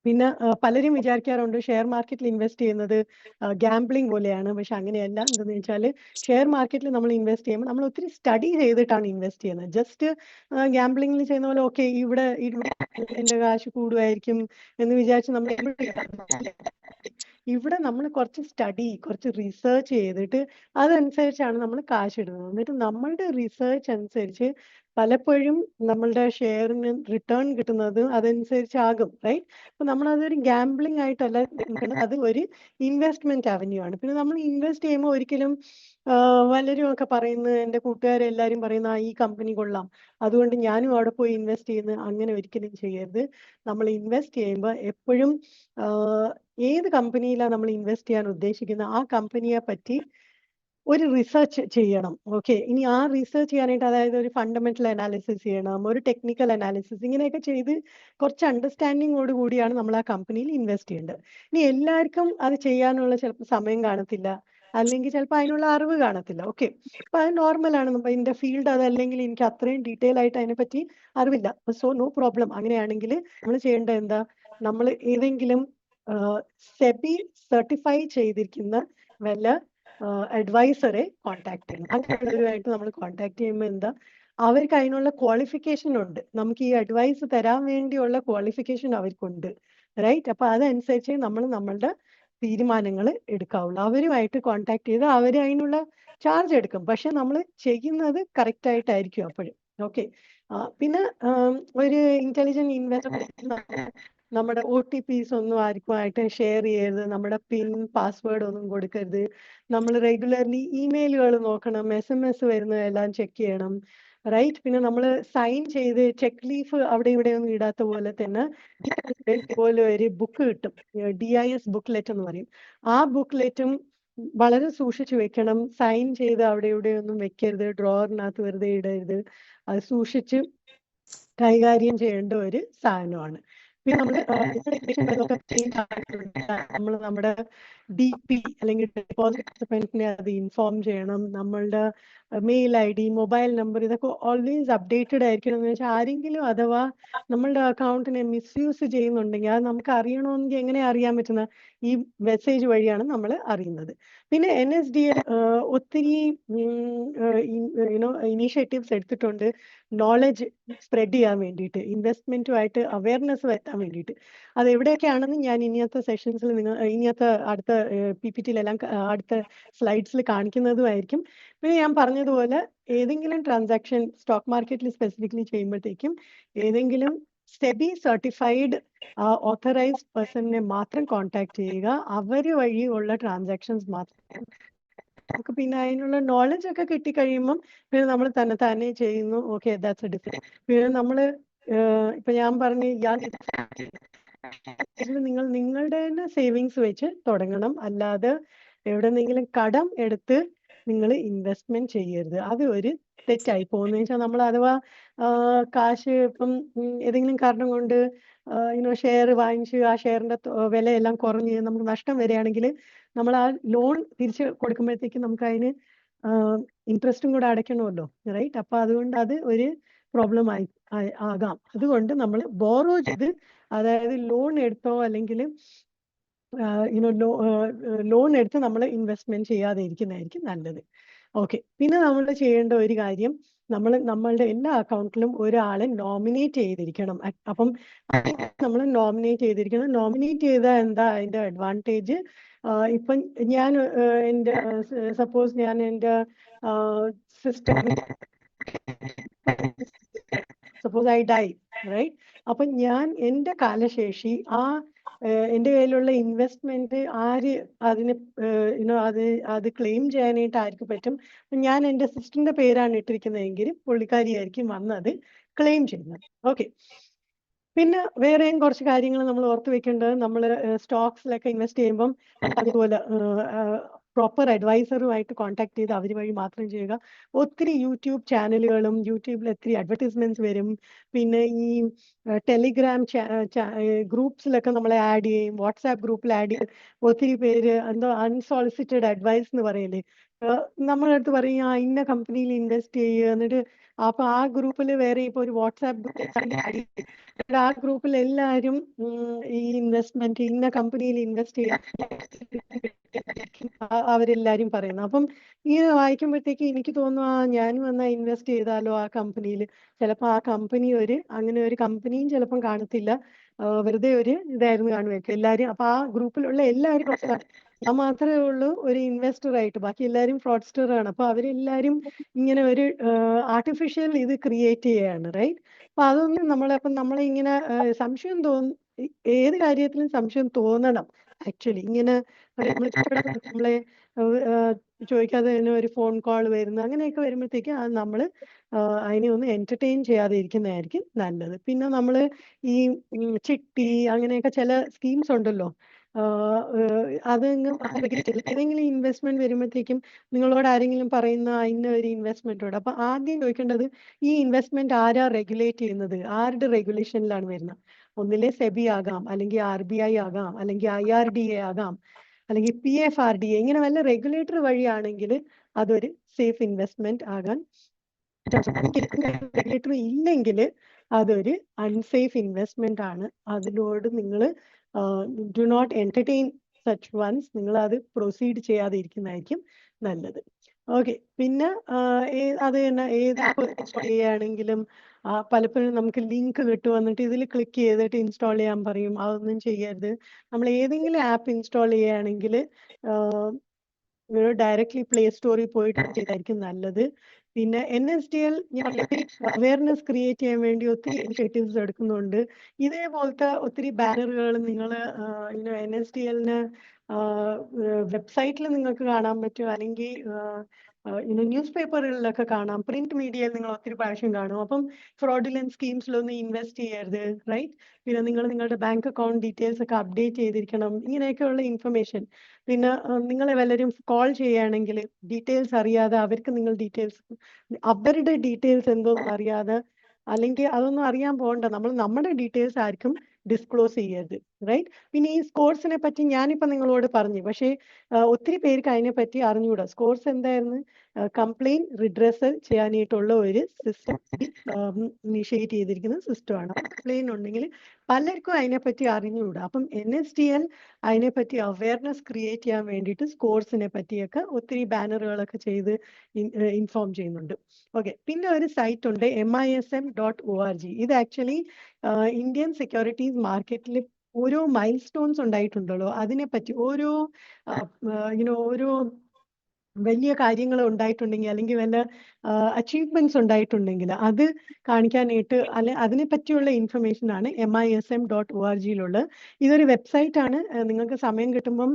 A: പിന്നെ പലരും വിചാരിക്കാറുണ്ട് ഷെയർ മാർക്കറ്റിൽ ഇൻവെസ്റ്റ് ചെയ്യുന്നത് ഗാംബ്ലിംഗ് പോലെയാണ്. പക്ഷെ അങ്ങനെയല്ല. എന്താണെന്ന് വെച്ചാൽ ഷെയർ മാർക്കറ്റിൽ നമ്മൾ ഇൻവെസ്റ്റ് ചെയ്യുമ്പോൾ നമ്മൾ ഒത്തിരി സ്റ്റഡി ചെയ്തിട്ടാണ് ഇൻവെസ്റ്റ് ചെയ്യുന്നത്. ജസ്റ്റ് ഗാംബ്ലിംഗിൽ ചെയ്യുന്ന പോലെ ഓക്കെ ഇവിടെ എന്റെ കാശ് കൂടുമായിരിക്കും എന്ന് വിചാരിച്ച് നമ്മൾ ഇവിടെ നമ്മൾ കുറച്ച് സ്റ്റഡി, കുറച്ച് റിസർച്ച് ചെയ്തിട്ട് അതനുസരിച്ചാണ് നമ്മൾ കാശ് ഇടുന്നത്. എന്നിട്ട് നമ്മളുടെ റിസർച്ച് അനുസരിച്ച് പലപ്പോഴും നമ്മളുടെ ഷെയറിന് റിട്ടേൺ കിട്ടുന്നത് അതനുസരിച്ചാകും, റൈറ്റ്? അപ്പൊ നമ്മളതൊരു ഗാംബ്ലിംഗ് ആയിട്ടല്ല എടുക്കുന്നത്, അത് ഒരു ഇൻവെസ്റ്റ്മെന്റ് അവന്യൂ ആണ്. പിന്നെ നമ്മൾ ഇൻവെസ്റ്റ് ചെയ്യുമ്പോൾ ഒരിക്കലും പലരും ഒക്കെ പറയുന്നത്, എൻ്റെ കൂട്ടുകാരെല്ലാരും പറയുന്ന ഈ കമ്പനി കൊള്ളാം, അതുകൊണ്ട് ഞാനും അവിടെ പോയി ഇൻവെസ്റ്റ് ചെയ്യുന്നു, അങ്ങനെ ഒരിക്കലും ചെയ്യരുത്. നമ്മൾ ഇൻവെസ്റ്റ് ചെയ്യുമ്പോൾ എപ്പോഴും ഏത് കമ്പനിയിലാണ് നമ്മൾ ഇൻവെസ്റ്റ് ചെയ്യാൻ ഉദ്ദേശിക്കുന്നത് ആ കമ്പനിയെ പറ്റി ഒരു റിസർച്ച് ചെയ്യണം. ഓക്കെ, ഇനി ആ റിസർച്ച് ചെയ്യാനായിട്ട് അതായത് ഒരു ഫണ്ടമെന്റൽ അനാലിസിസ് ചെയ്യണം, ഒരു ടെക്നിക്കൽ അനാലിസിസ്, ഇങ്ങനെയൊക്കെ ചെയ്ത് കുറച്ച് അണ്ടർസ്റ്റാൻഡിങ്ങോട് കൂടിയാണ് നമ്മൾ ആ കമ്പനിയിൽ ഇൻവെസ്റ്റ് ചെയ്യേണ്ടത്. ഇനി എല്ലാവർക്കും അത് ചെയ്യാനുള്ള ചിലപ്പോൾ സമയം കാണത്തില്ല, അല്ലെങ്കിൽ ചിലപ്പോൾ അതിനുള്ള അറിവ് കാണത്തില്ല. ഓക്കെ, അപ്പൊ അത് നോർമലാണ്. നമ്മൾ ഇതിന്റെ ഫീൽഡ് അതല്ലെങ്കിൽ എനിക്ക് അത്രയും ഡീറ്റെയിൽ ആയിട്ട് അതിനെപ്പറ്റി അറിവില്ല, സോ നോ പ്രോബ്ലം. അങ്ങനെയാണെങ്കിൽ നമ്മൾ ചെയ്യേണ്ടത് എന്താ, നമ്മൾ ഏതെങ്കിലും സെബി സർട്ടിഫൈ ചെയ്തിരിക്കുന്ന വല്ല അഡ്വൈസറെ കോൺടാക്ട് ചെയ്യണം. അങ്ങനെയുള്ളവരുമായിട്ട് നമ്മൾ കോൺടാക്ട് ചെയ്യുമ്പോൾ എന്താ, അവർക്ക് അതിനുള്ള ക്വാളിഫിക്കേഷൻ ഉണ്ട്, നമുക്ക് ഈ അഡ്വൈസ് തരാൻ വേണ്ടിയുള്ള ക്വാളിഫിക്കേഷൻ അവർക്കുണ്ട്, റൈറ്റ്? അപ്പൊ അതനുസരിച്ച് നമ്മൾ നമ്മളുടെ തീരുമാനങ്ങൾ എടുക്കാവുള്ളൂ. അവരുമായിട്ട് കോൺടാക്ട് ചെയ്ത് അവർ അതിനുള്ള ചാർജ് എടുക്കും, പക്ഷെ നമ്മൾ ചെയ്യുന്നത് കറക്റ്റ് ആയിട്ടായിരിക്കും അപ്പോഴും. ഓക്കെ, പിന്നെ ഒരു ഇന്റലിജന്റ് ഇൻവെസ്റ്റർ നമ്മുടെ OTPs ഒന്നും ആർക്കുമായിട്ട് ഷെയർ ചെയ്യരുത്, നമ്മുടെ പിൻ പാസ്വേഡ് ഒന്നും കൊടുക്കരുത്, നമ്മൾ റെഗുലർലി ഇമെയിലുകൾ നോക്കണം, SMS വരുന്നതെല്ലാം ചെക്ക് ചെയ്യണം, റൈറ്റ്? പിന്നെ നമ്മൾ സൈൻ ചെയ്ത് ചെക്ക് ലീഫ് അവിടെ ഇവിടെ ഒന്നും ഇടാത്ത പോലെ തന്നെ പോലെ ഒരു ബുക്ക് കിട്ടും, DIS ബുക്ക്ലെറ്റ് എന്ന് പറയും. ആ ബുക്ക്ലെറ്റും വളരെ സൂക്ഷിച്ചു വെക്കണം. സൈൻ ചെയ്ത് അവിടെ ഇവിടെ ഒന്നും വെക്കരുത്, ഡ്രോവറിനകത്ത് വെറുതെ ഇടരുത്. അത് സൂക്ഷിച്ച് കൈകാര്യം ചെയ്യേണ്ട ഒരു സാധനമാണ്. പിന്നെ നമ്മൾ നമ്മുടെ DP അല്ലെങ്കിൽ ഡെപ്പോസിറ്റ് അത് ഇൻഫോം ചെയ്യണം. നമ്മളുടെ മെയിൽ ID, മൊബൈൽ നമ്പർ, ഇതൊക്കെ ഓൾവേസ് അപ്ഡേറ്റഡ് ആയിരിക്കണം. എന്ന് വെച്ചാൽ ആരെങ്കിലും അഥവാ നമ്മളുടെ അക്കൗണ്ടിനെ മിസ്യൂസ് ചെയ്യുന്നുണ്ടെങ്കിൽ അത് നമുക്ക് അറിയണമെങ്കിൽ എങ്ങനെ അറിയാൻ പറ്റുന്ന, ഈ മെസ്സേജ് വഴിയാണ് നമ്മൾ അറിയുന്നത്. പിന്നെ NSDL ഒത്തിരി ഇനീഷ്യേറ്റീവ്സ് എടുത്തിട്ടുണ്ട് നോളജ് സ്പ്രെഡ് ചെയ്യാൻ വേണ്ടിയിട്ട്, ഇൻവെസ്റ്റ്മെന്റുമായിട്ട് അവയർനെസ് വരുത്താൻ വേണ്ടിയിട്ട്. അത് എവിടെയൊക്കെയാണെന്ന് ഞാൻ ഇനിയത്തെ സെഷൻസിൽ ഇനിയത്തെ അടുത്ത PPTയിലെല്ലാം അടുത്ത സ്ലൈഡ്സിൽ കാണിക്കുന്നതുമായിരിക്കും. പിന്നെ ഞാൻ പറഞ്ഞതുപോലെ ഏതെങ്കിലും ട്രാൻസാക്ഷൻ സ്റ്റോക്ക് മാർക്കറ്റിൽ സ്പെസിഫിക്കലി ചെയ്യുമ്പോഴത്തേക്കും ഏതെങ്കിലും സെബി സർട്ടിഫൈഡ് ഓത്തറൈസ്ഡ് പേഴ്സണിനെ മാത്രം കോൺടാക്ട് ചെയ്യുക. അവർ വഴിയുള്ള ട്രാൻസാക്ഷൻസ് മാത്രം. നമുക്ക് പിന്നെ അതിനുള്ള നോളജ് ഒക്കെ കിട്ടിക്കഴിയുമ്പം പിന്നെ നമ്മൾ തന്നെ ചെയ്യുന്നു. Okay, that's A different. പിന്നെ നമ്മൾ ഇപ്പൊ ഞാൻ പറഞ്ഞ നിങ്ങൾ നിങ്ങളുടെ തന്നെ സേവിങ്സ് വെച്ച് തുടങ്ങണം, അല്ലാതെ എവിടെന്നെങ്കിലും കടം എടുത്ത് നിങ്ങൾ ഇൻവെസ്റ്റ്മെന്റ് ചെയ്യരുത്. അത് ഒരു തെറ്റായി പോകുന്ന വെച്ചാൽ നമ്മൾ അഥവാ കാശ് ഇപ്പം ഏതെങ്കിലും കാരണം കൊണ്ട് ഷെയർ വാങ്ങിച്ച് ആ ഷെയറിന്റെ വിലയെല്ലാം കുറഞ്ഞ് നമുക്ക് നഷ്ടം വരികയാണെങ്കിൽ നമ്മൾ ആ ലോൺ തിരിച്ച് കൊടുക്കുമ്പോഴത്തേക്കും നമുക്ക് അതിന് ഇൻട്രസ്റ്റും കൂടെ അടയ്ക്കണമല്ലോ, റൈറ്റ്? അപ്പൊ അതുകൊണ്ട് അത് ഒരു പ്രോബ്ലം ആകാം. അതുകൊണ്ട് നമ്മൾ ബോറോ ചെയ്ത്, അതായത് ലോൺ എടുത്തോ അല്ലെങ്കിൽ ലോൺ എടുത്ത് നമ്മൾ ഇൻവെസ്റ്റ്മെന്റ് ചെയ്യാതെ ഇരിക്കുന്നതായിരിക്കും നല്ലത്. ഓക്കെ, പിന്നെ നമ്മൾ ചെയ്യേണ്ട ഒരു കാര്യം, നമ്മളുടെ എല്ലാ അക്കൗണ്ടിലും ഒരാളെ നോമിനേറ്റ് ചെയ്തിരിക്കണം. അപ്പം നമ്മൾ നോമിനേറ്റ് ചെയ്തിരിക്കണം. നോമിനേറ്റ് ചെയ്താൽ എന്താ അതിന്റെ അഡ്വാൻറ്റേജ്? ഇപ്പം ഞാൻ എൻ്റെ സപ്പോസ് ഞാൻ എൻ്റെ sister, suppose I die, right? അപ്പൊ ഞാൻ എൻ്റെ കാലശേഷി എൻ്റെ കയ്യിലുള്ള ഇൻവെസ്റ്റ്മെന്റ് ആര് അതിന് അത് ക്ലെയിം ചെയ്യാനായിട്ട് ആർക്ക് പറ്റും? ഞാൻ എൻ്റെ സിസ്റ്ററിന്റെ പേരാണ് ഇട്ടിരിക്കുന്നതെങ്കിൽ പുള്ളിക്കാരിയായിരിക്കും വന്നത് ക്ലെയിം ചെയ്യുന്നത്. ഓക്കെ, പിന്നെ വേറെയും കുറച്ച് കാര്യങ്ങൾ നമ്മൾ ഓർത്ത് വെക്കേണ്ടത്, നമ്മൾ സ്റ്റോക്സിലൊക്കെ ഇൻവെസ്റ്റ് ചെയ്യുമ്പം അതുപോലെ പ്രോപ്പർ അഡ്വൈസറുമായിട്ട് കോൺടാക്ട് ചെയ്ത് അവർ വഴി മാത്രം ചെയ്യുക. ഒത്തിരി യൂട്യൂബ് ചാനലുകളും യൂട്യൂബിൽ ഒത്തിരി അഡ്വർടൈസ്മെന്റ്സ് വരും. പിന്നെ ഈ ടെലിഗ്രാം ഗ്രൂപ്പ്സിലൊക്കെ നമ്മളെ ആഡ് ചെയ്യും, വാട്സാപ്പ് ഗ്രൂപ്പിൽ ആഡ് ചെയ്യും. ഒത്തിരി പേര് എന്തോ അൺസോളിസിറ്റഡ് അഡ്വൈസ് എന്ന് പറയില്ലേ, നമ്മളെ അടുത്ത് പറയും ഇന്ന കമ്പനിയിൽ ഇൻവെസ്റ്റ് ചെയ്യുക, എന്നിട്ട് അപ്പൊ ആ ഗ്രൂപ്പിൽ വേറെ ഇപ്പൊ ഒരു വാട്സാപ്പ് ഗ്രൂപ്പ്, ആ ഗ്രൂപ്പിൽ എല്ലാവരും ഈ ഇൻവെസ്റ്റ്മെന്റ് ഇന്ന കമ്പനിയിൽ ഇൻവെസ്റ്റ് ചെയ്യാൻ അവരെല്ലാരും പറയുന്നത്. അപ്പം ഇങ്ങനെ വായിക്കുമ്പോഴത്തേക്ക് എനിക്ക് തോന്നും, ഞാനും എന്നാ ഇൻവെസ്റ്റ് ചെയ്താലോ ആ കമ്പനിയിൽ. ചിലപ്പോൾ ആ കമ്പനി അങ്ങനെ ഒരു കമ്പനിയും ചിലപ്പം കാണത്തില്ല. വെറുതെ ഒരു ഇതായിരുന്നു കാണുമായിരിക്കും എല്ലാവരും. അപ്പൊ ആ ഗ്രൂപ്പിലുള്ള എല്ലാവരും ഞാൻ മാത്രമേ ഉള്ളൂ ഒരു ഇൻവെസ്റ്റർ ആയിട്ട്, ബാക്കി എല്ലാവരും ഫ്രോഡ്സ്റ്റർ ആണ്. അപ്പൊ അവരെല്ലാരും ഇങ്ങനെ ഒരു ആർട്ടിഫിഷ്യൽ ഇത് ക്രിയേറ്റ് ചെയ്യാണ്, റൈറ്റ്? അപ്പൊ അതൊന്നും അപ്പം നമ്മളെ ഇങ്ങനെ സംശയം ഏത് കാര്യത്തിലും സംശയം തോന്നണം. ആക്ച്വലി ഇങ്ങനെ നമ്മളെ ചോദിക്കാതെ തന്നെ ഒരു ഫോൺ കോൾ വരുന്നു, അങ്ങനെയൊക്കെ വരുമ്പോഴത്തേക്ക് അത് നമ്മൾ അതിനെ ഒന്ന് എന്റർടൈൻ ചെയ്യാതെ ഇരിക്കുന്നതായിരിക്കും നല്ലത്. പിന്നെ നമ്മൾ ഈ ചിട്ടി അങ്ങനെയൊക്കെ ചില സ്കീംസ് ഉണ്ടല്ലോ, ഏതെങ്കിലും ഇൻവെസ്റ്റ്മെന്റ് വരുമ്പോഴത്തേക്കും നിങ്ങളോട് ആരെങ്കിലും പറയുന്ന ഇന്ന ഒരു ഇൻവെസ്റ്റ്മെന്റ് ഉണ്ട്, അപ്പൊ ആദ്യം ചോദിക്കേണ്ടത് ഈ ഇൻവെസ്റ്റ്മെന്റ് ആരാ റെഗുലേറ്റ് ചെയ്യുന്നത്, ആരുടെ റെഗുലേഷനിലാണ് വരുന്നത്? ഒന്നിലെ സെബി ആകാം, അല്ലെങ്കിൽ RBI ആകാം, അല്ലെങ്കിൽ IRDA ആകാം, അല്ലെങ്കിൽ PFRDA, ഇങ്ങനെ വല്ല റെഗുലേറ്റർ വഴിയാണെങ്കിൽ അതൊരു സേഫ് ഇൻവെസ്റ്റ്മെന്റ് ആകാൻ റെഗുലേറ്റർ ഇല്ലെങ്കിൽ അതൊരു അൺസേഫ് ഇൻവെസ്റ്റ്മെന്റ് ആണ്. അതിനോട് നിങ്ങൾ do not entertain such ones. നിങ്ങൾ അത് പ്രൊസീഡ് ചെയ്യാതെ ഇരിക്കുന്നതായിരിക്കും നല്ലത്. ഓക്കെ. പിന്നെ അത് തന്നെ ഏത് ചെയ്യുകയാണെങ്കിലും പലപ്പോഴും നമുക്ക് ലിങ്ക് കിട്ടും, വന്നിട്ട് ഇതിൽ ക്ലിക്ക് ചെയ്തിട്ട് ഇൻസ്റ്റാൾ ചെയ്യാൻ പറയും. അതൊന്നും ചെയ്യരുത്. നമ്മൾ ഏതെങ്കിലും ആപ്പ് ഇൻസ്റ്റാൾ ചെയ്യുകയാണെങ്കിൽ ഡയറക്ട്ലി പ്ലേ സ്റ്റോറിൽ പോയിട്ട് ചെയ്തായിരിക്കും നല്ലത്. പിന്നെ NSDL അവയർനെസ് ക്രിയേറ്റ് ചെയ്യാൻ വേണ്ടി ഒത്തിരി ഇനിഷ്യേറ്റീവ്സ് എടുക്കുന്നുണ്ട്. ഇതേപോലത്തെ ഒത്തിരി ബാനറുകൾ നിങ്ങൾ NSDLന് വെബ്സൈറ്റിൽ നിങ്ങൾക്ക് കാണാൻ പറ്റും, അല്ലെങ്കിൽ ന്യൂസ് പേപ്പറുകളിലൊക്കെ കാണാം, പ്രിന്റ് മീഡിയയിൽ നിങ്ങൾ ഒത്തിരി പ്രാവശ്യം കാണും. അപ്പം ഫ്രോഡുലന്റ് സ്കീംസിലൊന്നും ഇൻവെസ്റ്റ് ചെയ്യരുത്, റൈറ്റ്? പിന്നെ നിങ്ങൾ നിങ്ങളുടെ ബാങ്ക് അക്കൗണ്ട് ഡീറ്റെയിൽസ് ഒക്കെ അപ്ഡേറ്റ് ചെയ്തിരിക്കണം, ഇങ്ങനെയൊക്കെയുള്ള ഇൻഫർമേഷൻ. പിന്നെ നിങ്ങളെ വല്ലരും കോൾ ചെയ്യുകയാണെങ്കിൽ ഡീറ്റെയിൽസ് അറിയാതെ അവർക്ക് നിങ്ങൾ അവരുടെ ഡീറ്റെയിൽസ് എന്തോ അറിയാതെ, അല്ലെങ്കിൽ അതൊന്നും അറിയാൻ പോകണ്ട. നമ്മുടെ ഡീറ്റെയിൽസ് ആർക്കും ഡിസ്ക്ലോസ് ചെയ്യരുത്, റൈറ്റ്? പിന്നെ ഈ സ്കോർസിനെ പറ്റി ഞാനിപ്പോൾ നിങ്ങളോട് പറഞ്ഞു, പക്ഷേ ഒത്തിരി പേർക്ക് അതിനെപ്പറ്റി അറിഞ്ഞുകൂടാ. സ്കോർസ് എന്തായിരുന്നു? കംപ്ലയിന്റ് റിഡ്രസൽ ചെയ്യാനായിട്ടുള്ള ഒരു സിസ്റ്റം ഇനിഷ്യേറ്റ് ചെയ്തിരിക്കുന്ന സിസ്റ്റമാണ്. കംപ്ലയിന്റ് ഉണ്ടെങ്കിൽ പലർക്കും അതിനെപ്പറ്റി അറിഞ്ഞുകൂടാ. അപ്പം NSDL അതിനെപ്പറ്റി അവയർനെസ് ക്രിയേറ്റ് ചെയ്യാൻ വേണ്ടിയിട്ട് സ്കോർസിനെ പറ്റിയൊക്കെ ഒത്തിരി ബാനറുകളൊക്കെ ചെയ്ത് ഇൻഫോം ചെയ്യുന്നുണ്ട്. ഓക്കെ. പിന്നെ ഒരു സൈറ്റ് ഉണ്ട്, MISM.org. ഇത് ആക്ച്വലി ഇന്ത്യൻ സെക്യൂരിറ്റീസ് മാർക്കറ്റിൽ ഓരോ മൈൽ സ്റ്റോൺസ് ഉണ്ടായിട്ടുണ്ടല്ലോ, അതിനെപ്പറ്റി ഓരോ ഓരോ വലിയ കാര്യങ്ങൾ ഉണ്ടായിട്ടുണ്ടെങ്കിൽ, അല്ലെങ്കിൽ വല്ല അച്ചീവ്മെന്റ്സ് ഉണ്ടായിട്ടുണ്ടെങ്കിൽ അത് കാണിക്കാനായിട്ട് അതിനെ പറ്റിയുള്ള ഇൻഫർമേഷൻ ആണ് MISM.org-യിലുള്ളത്. ഇതൊരു വെബ്സൈറ്റ് ആണ്. നിങ്ങൾക്ക് സമയം കിട്ടുമ്പം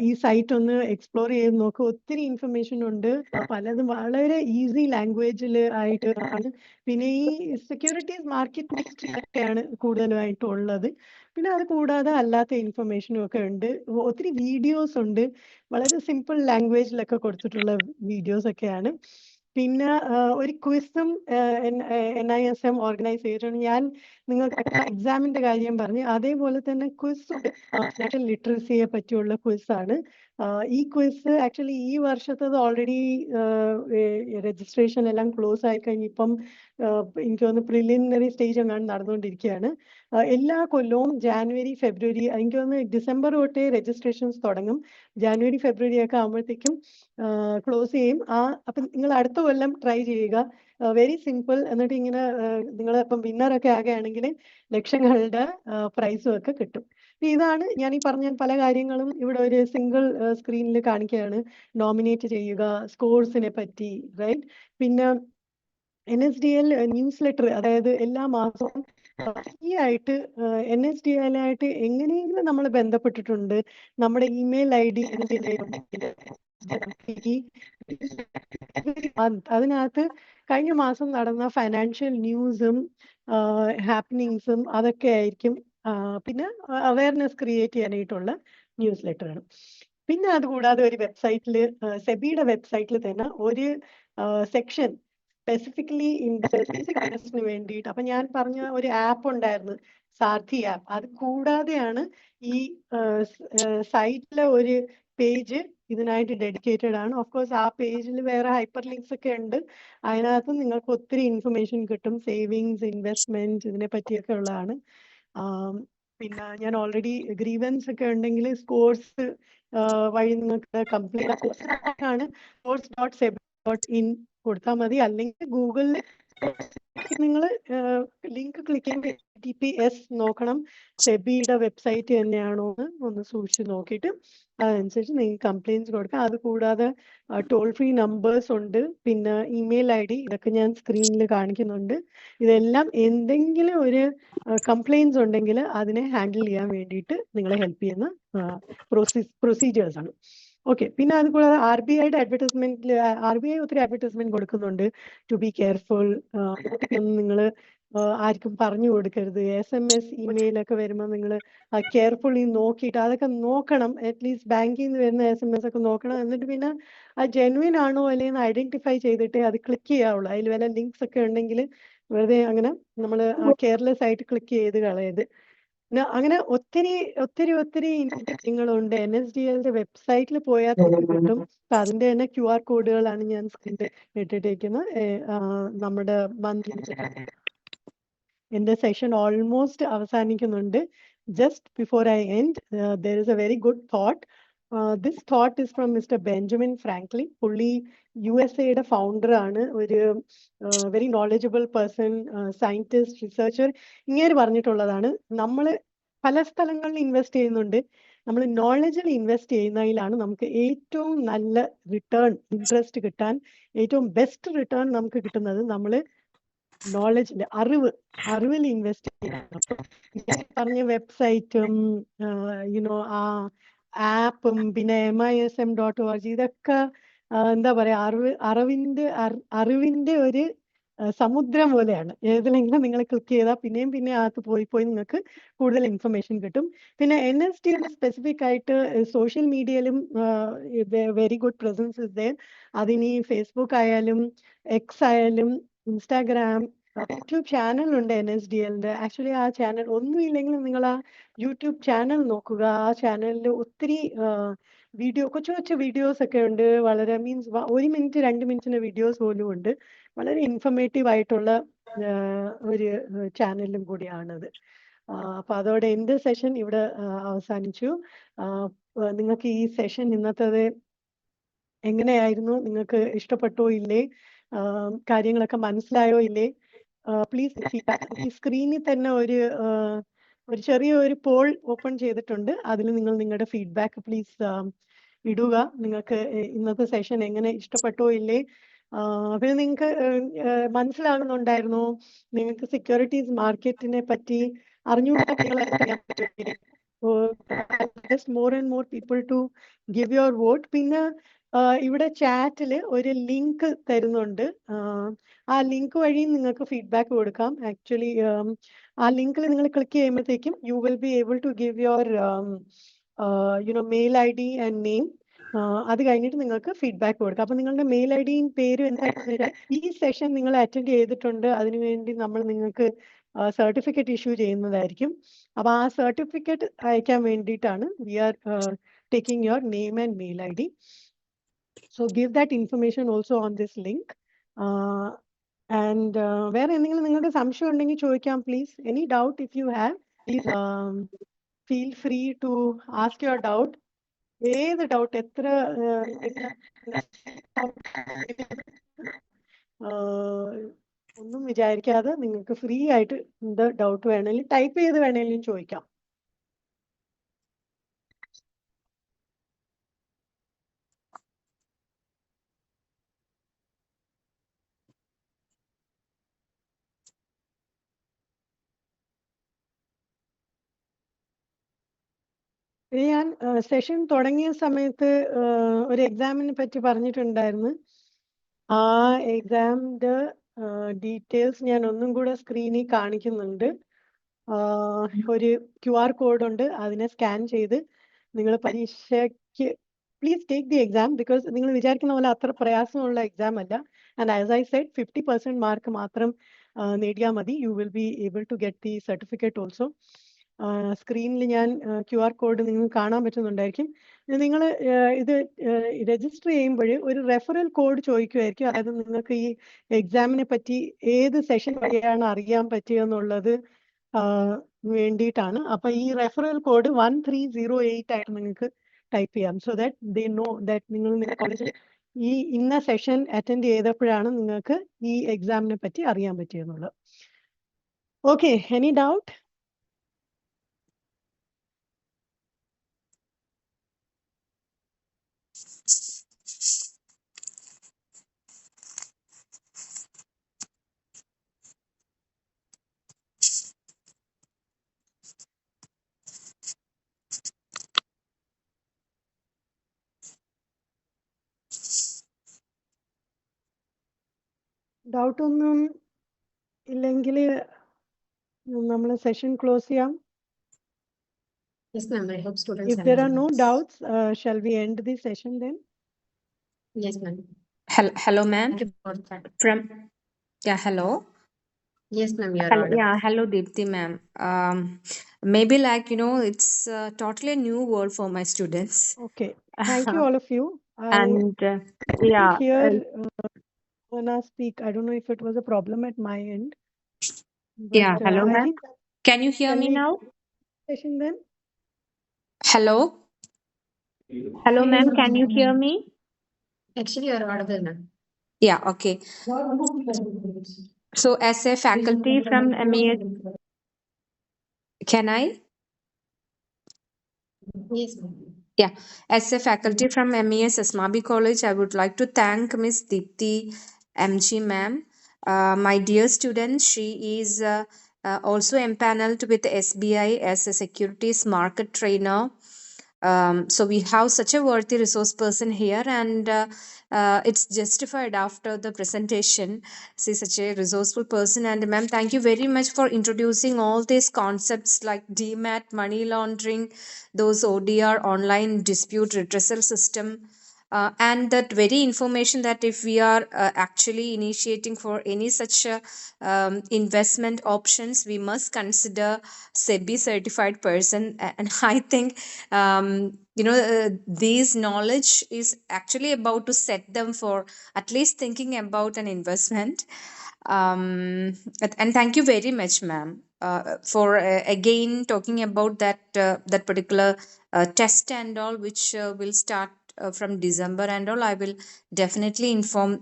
A: ഈ സൈറ്റ് ഒന്ന് എക്സ്പ്ലോർ ചെയ്ത് നോക്കുക. ഒത്തിരി ഇൻഫർമേഷൻ ഉണ്ട്, പലതും വളരെ ഈസി ലാംഗ്വേജിൽ ആയിട്ട് ആണ്. പിന്നെ ഈ സെക്യൂരിറ്റീസ് മാർക്കറ്റിലാണ് കൂടുതലുമായിട്ടും ഉള്ളത്. പിന്നെ അത് കൂടാതെ അല്ലാത്ത ഇൻഫർമേഷനും ഒക്കെ ഉണ്ട്. ഒത്തിരി വീഡിയോസ് ഉണ്ട്, വളരെ സിമ്പിൾ ലാംഗ്വേജിലൊക്കെ കൊടുത്തിട്ടുള്ള വീഡിയോസ് ഒക്കെയാണ്. പിന്നെ ഒരു ക്വിസും NISM ഓർഗനൈസ് ചെയ്തിട്ടുണ്ട്. ഞാൻ നിങ്ങൾക്ക് എക്സാമിന്റെ കാര്യം പറഞ്ഞു, അതേപോലെ തന്നെ ക്വിസ് ലിറ്ററസിയെ പറ്റിയുള്ള ക്വിസാണ്. ഈ ക്വിസ് ആക്ച്വലി ഈ വർഷത്തത് ഓൾറെഡി രജിസ്ട്രേഷൻ എല്ലാം ക്ലോസ് ആയി കഴിഞ്ഞ് ഇപ്പം എനിക്ക് തോന്നുന്നു പ്രിലിമിനറി സ്റ്റേജ് എങ്ങാണ്ട് നടന്നുകൊണ്ടിരിക്കുകയാണ്. എല്ലാ കൊല്ലവും ജാനുവരി, ഫെബ്രുവരി, എനിക്ക് തോന്നുന്നു ഡിസംബർ തൊട്ടേ രജിസ്ട്രേഷൻസ് തുടങ്ങും. ജാനുവരി, ഫെബ്രുവരി ഒക്കെ ആകുമ്പോഴത്തേക്കും ക്ലോസ് ചെയ്യും. അപ്പം നിങ്ങൾ അടുത്ത കൊല്ലം ട്രൈ ചെയ്യുക. Very simple. എന്നിട്ട് ഇങ്ങനെ നിങ്ങൾ ഇപ്പം വിന്നറൊക്കെ ആകുകയാണെങ്കിൽ ലക്ഷങ്ങളുടെ പ്രൈസും ഒക്കെ കിട്ടും. ഇതാണ് ഞാൻ ഈ പറഞ്ഞ പല കാര്യങ്ങളും ഇവിടെ ഒരു സിംഗിൾ സ്ക്രീനിൽ കാണിക്കുകയാണ്. നോമിനേറ്റ് ചെയ്യുക, സ്കോർസിനെ പറ്റി, റൈറ്റ്? പിന്നെ NSDL ന്യൂസ് ലെറ്റർ, അതായത് എല്ലാ മാസവും ഫ്രീ ആയിട്ട് NSDL ആയിട്ട് എങ്ങനെയെങ്കിലും നമ്മൾ ബന്ധപ്പെട്ടിട്ടുണ്ട്, നമ്മുടെ ഇമെയിൽ ID അതിനകത്ത് കഴിഞ്ഞ മാസം നടന്ന ഫൈനാൻഷ്യൽ ന്യൂസും ഹാപ്പനിങ്സും അതൊക്കെ ആയിരിക്കും. പിന്നെ അവയർനെസ് ക്രിയേറ്റ് ചെയ്യാനായിട്ടുള്ള ന്യൂസ് ലെറ്റർ ആണ്. പിന്നെ അതുകൂടാതെ ഒരു വെബ്സൈറ്റിൽ, സെബിയുടെ വെബ്സൈറ്റിൽ തന്നെ ഒരു സെക്ഷൻ സ്പെസിഫിക്കലി ഇൻവെസ്റ്റേഴ്സിന് വേണ്ടിയിട്ട്, അപ്പൊ ഞാൻ പറഞ്ഞ ഒരു ആപ്പ് ഉണ്ടായിരുന്നു, സാർഥി ആപ്പ്. അത് കൂടാതെയാണ് ഈ സൈറ്റിലെ ഒരു പേജ് ഇതിനായിട്ട് ഡെഡിക്കേറ്റഡ് ആണ്. ഓഫ് കോഴ്സ് ആ പേജിൽ വേറെ ഹൈപ്പർ ലിങ്ക്സ് ഒക്കെ ഉണ്ട്. അതിനകത്ത് നിങ്ങൾക്ക് ഒത്തിരി ഇൻഫർമേഷൻ കിട്ടും, സേവിങ്സ്, ഇൻവെസ്റ്റ്മെന്റ് ഇതിനെ പറ്റിയൊക്കെ ഉള്ളതാണ്. പിന്നെ ഞാൻ ഓൾറെഡി ഗ്രീവൻസ് ഒക്കെ ഉണ്ടെങ്കിൽ സ്കോർസ് വഴി നിങ്ങൾക്ക് കംപ്ലൈന്റ് ആണ് course.sebi.in കൊടുത്താൽ മതി. അല്ലെങ്കിൽ ഗൂഗിളിൽ നിങ്ങൾ ലിങ്ക് ക്ലിക്ക് ചെയ്യുമ്പോൾ HTTPS നോക്കണം, സെബിയുടെ വെബ്സൈറ്റ് തന്നെയാണോ എന്ന് ഒന്ന് സൂക്ഷിച്ച് നോക്കിയിട്ട് അതനുസരിച്ച് നിങ്ങൾക്ക് കംപ്ലയിൻസ് കൊടുക്കാം. അതുകൂടാതെ ടോൾ ഫ്രീ നമ്പേഴ്സ് ഉണ്ട്, പിന്നെ ഇമെയിൽ ID ഇതൊക്കെ ഞാൻ സ്ക്രീനിൽ കാണിക്കുന്നുണ്ട്. ഇതെല്ലാം എന്തെങ്കിലും ഒരു കംപ്ലയിൻസ് ഉണ്ടെങ്കിൽ അതിനെ ഹാൻഡിൽ ചെയ്യാൻ വേണ്ടിയിട്ട് നിങ്ങളെ ഹെൽപ്പ് ചെയ്യുന്ന പ്രൊസീജിയേഴ്സ് ആണ്. ഓക്കെ, പിന്നെ അതുകൂടാതെ RBIയുടെ അഡ്വർടൈസ്മെന്റിൽ RBI ഒത്തിരി അഡ്വർടൈസ്മെന്റ് കൊടുക്കുന്നുണ്ട്. ടു ബി കെയർഫുൾ, നിങ്ങൾ ആർക്കും പറഞ്ഞു കൊടുക്കരുത്. SMS ഇമെയിലൊക്കെ വരുമ്പോൾ നിങ്ങൾ കെയർഫുള്ളി നോക്കിയിട്ട് അതൊക്കെ നോക്കണം. അറ്റ്ലീസ്റ്റ് ബാങ്കിൽ നിന്ന് വരുന്ന SMS ഒക്കെ നോക്കണം. എന്നിട്ട് പിന്നെ അത് ജെന്വിൻ ആണോ അല്ലെങ്കിൽ ഐഡന്റിഫൈ ചെയ്തിട്ട് അത് ക്ലിക്ക് ചെയ്യാവുള്ളൂ. അതിൽ വല്ല ലിങ്ക്സ് ഒക്കെ ഉണ്ടെങ്കിൽ വെറുതെ അങ്ങനെ നമ്മൾ കെയർലെസ് ആയിട്ട് ക്ലിക്ക് ചെയ്ത് കളയരുത്. അങ്ങനെ ഒത്തിരി ഒത്തിരി ഒത്തിരി നിങ്ങളുണ്ട്. NSDLന്റെ വെബ്സൈറ്റിൽ പോയാൽ കിട്ടും. അപ്പൊ അതിന്റെ തന്നെ QR കോഡുകളാണ് ഞാൻ സ്ക്രീനിൽ ഇട്ടിട്ടിരിക്കുന്നത്. നമ്മുടെ മന്ത്ലി എന്റെ സെഷൻ ഓൾമോസ്റ്റ് അവസാനിക്കുന്നുണ്ട്. Just before I end, there is a very good thought. This thought is from mister Benjamin Franklin. പുള്ളി USA ഫൗണ്ടർ ആണ്, ഒരു very knowledgeable person, scientist, researcher. ഇങ്ങനെ പറഞ്ഞിട്ടുള്ളതാണ്, നമ്മൾ പല സ്ഥലങ്ങളിൽ ഇൻവെസ്റ്റ് ചെയ്യുന്നുണ്ട്, നമ്മൾ നോളജിൽ ഇൻവെസ്റ്റ് ചെയ്യുന്നതിലാണ് നമുക്ക് ഏറ്റവും നല്ല റിട്ടേൺ, ഇൻട്രസ്റ്റ് കിട്ടാൻ ഏറ്റവും ബെസ്റ്റ് റിട്ടേൺ നമുക്ക് കിട്ടുന്നത് നമ്മൾ നോളജിന്റെ അറിവിൽ ഇൻവെസ്റ്റ് ചെയ്യണം. പറഞ്ഞ വെബ്സൈറ്റും യുനോ ആ ആപ്പും പിന്നെ MISM.org ഇതൊക്കെ എന്താ പറയാ, അറിവിന്റെ ഒരു സമുദ്രം പോലെയാണ്. ഏതിലെങ്കിലും നിങ്ങൾ ക്ലിക്ക് ചെയ്താൽ പിന്നെയും പിന്നെ അകത്ത് പോയി നിങ്ങൾക്ക് കൂടുതൽ ഇൻഫർമേഷൻ കിട്ടും. പിന്നെ NSDL സ്പെസിഫിക് ആയിട്ട് സോഷ്യൽ മീഡിയയിലും very good presence is there. അതിനി ഫേസ്ബുക്ക് ആയാലും X ആയാലും ഇൻസ്റ്റാഗ്രാം, യൂട്യൂബ് ചാനൽ ഉണ്ട് NSDLന്റെ. ആക്ച്വലി ആ ചാനൽ ഒന്നുമില്ലെങ്കിലും നിങ്ങൾ ആ യൂട്യൂബ് ചാനൽ നോക്കുക. ആ ചാനലിൽ ഒത്തിരി കൊച്ചു കൊച്ചു വീഡിയോസ് ഒക്കെ ഉണ്ട്. വളരെ മീൻസ് 1 മിനിറ്റ് 2 മിനിറ്റിന്റെ വീഡിയോസ് പോലും ഉണ്ട്. വളരെ ഇൻഫർമേറ്റീവ് ആയിട്ടുള്ള ഒരു ചാനലും കൂടിയാണത്. അപ്പൊ അതോടെ എന്റെ സെഷൻ ഇവിടെ അവസാനിച്ചു. നിങ്ങൾക്ക് ഈ സെഷൻ ഇന്നത്തേത് എങ്ങനെയായിരുന്നു, നിങ്ങൾക്ക് ഇഷ്ടപ്പെട്ടോ ഇല്ലേ, കാര്യങ്ങളൊക്കെ മനസ്സിലായോ ഇല്ലേ? പ്ലീസ് ഈ സ്ക്രീനിൽ തന്നെ ഒരു ചെറിയൊരു പോൾ ഓപ്പൺ ചെയ്തിട്ടുണ്ട്. അതിൽ നിങ്ങൾ നിങ്ങളുടെ ഫീഡ്ബാക്ക് പ്ലീസ് ഇടുക. നിങ്ങൾക്ക് ഇന്നത്തെ സെഷൻ എങ്ങനെ ഇഷ്ടപ്പെട്ടോ ഇല്ലേ? പിന്നെ നിങ്ങൾക്ക് മനസ്സിലാകുന്നുണ്ടായിരുന്നോ? നിങ്ങൾക്ക് സെക്യൂരിറ്റീസ് മാർക്കറ്റിനെ പറ്റി more and more people to give your vote. പിന്നെ ഇവിടെ ചാറ്റിൽ ഒരു ലിങ്ക് തരുന്നുണ്ട്. ആ ലിങ്ക് വഴി നിങ്ങൾക്ക് ഫീഡ്ബാക്ക് കൊടുക്കാം. ആക്ച്വലി ആ ലിങ്കിൽ നിങ്ങൾ ക്ലിക്ക് ചെയ്യുമ്പോഴത്തേക്കും you will be able to give your mail ID and name. അത് കഴിഞ്ഞിട്ട് നിങ്ങൾക്ക് ഫീഡ്ബാക്ക് കൊടുക്കാം. അപ്പൊ നിങ്ങളുടെ മെയിൽ IDയും പേരും എന്താ, ഈ സെഷൻ നിങ്ങൾ അറ്റൻഡ് ചെയ്തിട്ടുണ്ട്, അതിനുവേണ്ടി നമ്മൾ നിങ്ങൾക്ക് സർട്ടിഫിക്കറ്റ് ഇഷ്യൂ ചെയ്യുന്നതായിരിക്കും. അപ്പൊ ആ സർട്ടിഫിക്കറ്റ് അയക്കാൻ വേണ്ടിയിട്ടാണ് we are taking your name and mail ID. So give that information also on this link. And വേറെ എന്തെങ്കിലും നിങ്ങളുടെ സംശയം ഉണ്ടെങ്കിൽ ചോദിക്കാം please. Any doubt if you have, please feel free to ask your doubt. ഏത് doubt, എത്ര ഒന്നും വിചാരിക്കാതെ നിങ്ങൾക്ക് ഫ്രീ ആയിട്ട് എന്ത് ഡൗട്ട് വേണമെങ്കിലും ടൈപ്പ് ചെയ്ത് വേണമെങ്കിലും ചോദിക്കാം. ഞാൻ സെഷൻ തുടങ്ങിയ സമയത്ത് ഒരു എക്സാമിനെ പറ്റി പറഞ്ഞിട്ടുണ്ടായിരുന്നു. ആ എക്സാമിന്റെ ഡീറ്റെയിൽസ് ഞാൻ ഒന്നും കൂടെ സ്ക്രീനിൽ കാണിക്കുന്നുണ്ട്. ഒരു QR കോഡ് ഉണ്ട്, അതിനെ സ്കാൻ ചെയ്ത് നിങ്ങൾ പരീക്ഷയ്ക്ക് please take the exam. Because നിങ്ങൾ വിചാരിക്കുന്ന പോലെ അത്ര പ്രയാസമുള്ള എക്സാം അല്ല. And as I said 50% mark മാത്രം നേടിയാൽ മതി. You will be able to get the certificate also. സ്ക്രീനിൽ ഞാൻ QR കോഡ് നിങ്ങൾക്ക് കാണാൻ പറ്റുന്നുണ്ടായിരിക്കും. നിങ്ങൾ ഇത് രജിസ്റ്റർ ചെയ്യുമ്പോൾ ഒരു റെഫറൽ കോഡ് ചോദിക്കുമായിരിക്കും. അതായത് നിങ്ങൾക്ക് ഈ എക്സാമിനെ പറ്റി ഏത് സെഷൻ വഴിയാണ് അറിയാൻ പറ്റിയെന്നുള്ളത് വേണ്ടിയിട്ടാണ്. അപ്പൊ ഈ റെഫറൽ കോഡ് 1308 ആയിട്ട് നിങ്ങൾക്ക് ടൈപ്പ് ചെയ്യാം. So that they know that നിങ്ങൾ ഈ ഇന്ന സെഷൻ അറ്റൻഡ് ചെയ്തപ്പോഴാണ് നിങ്ങൾക്ക് ഈ എക്സാമിനെ പറ്റി അറിയാൻ പറ്റിയെന്നുള്ളത്. Okay, any doubt? ഡൗട്ട് ഒന്നും ഇല്ലെങ്കിൽ നമ്മൾ സെഷൻ ക്ലോസ് ചെയ്യാം.
C: Yes, ma'am. I hope students
A: If there
C: have
A: are no
C: answers.
A: doubts, shall we end the session then?
C: Yes, ma'am.
B: Hello, ma'am.
C: Thank you for that.
B: Hello.
C: Yes, ma'am. You're
B: Hello,
C: audible.
B: hello, Deepthi, ma'am. Maybe like, it's totally a new world for my students.
A: Okay, thank you all of you. I
B: And
A: couldn't hear Anna speak. I don't know if it was a problem at my end. But,
B: hello,
A: I
B: ma'am.
A: think
B: Can you hear
A: shall
B: me
A: we
B: now?
A: session then?
B: Hello. Hello, ma'am. Can you hear me?
C: Actually, you're audible, ma'am.
B: Yeah, okay. So as a faculty from MES, can I?
C: Yes, ma'am.
B: Yeah, as a faculty from MES Asmabi College, I would like to thank Miss Deepthi MG ma'am. My dear student, she is also empaneled with SBI as a securities market trainer. So we have such a worthy resource person here, and it's justified after the presentation. She's such a resourceful person, and ma'am, thank you very much for introducing all these concepts like DMAT, money laundering, those ODR, online dispute redressal system, and that very information that if we are actually initiating for any such investment options, we must consider SEBI certified person. And I think this knowledge is actually about to set them for at least thinking about an investment. And thank you very much, ma'am, for again talking about that particular test and all, which will start from December and all. I will definitely inform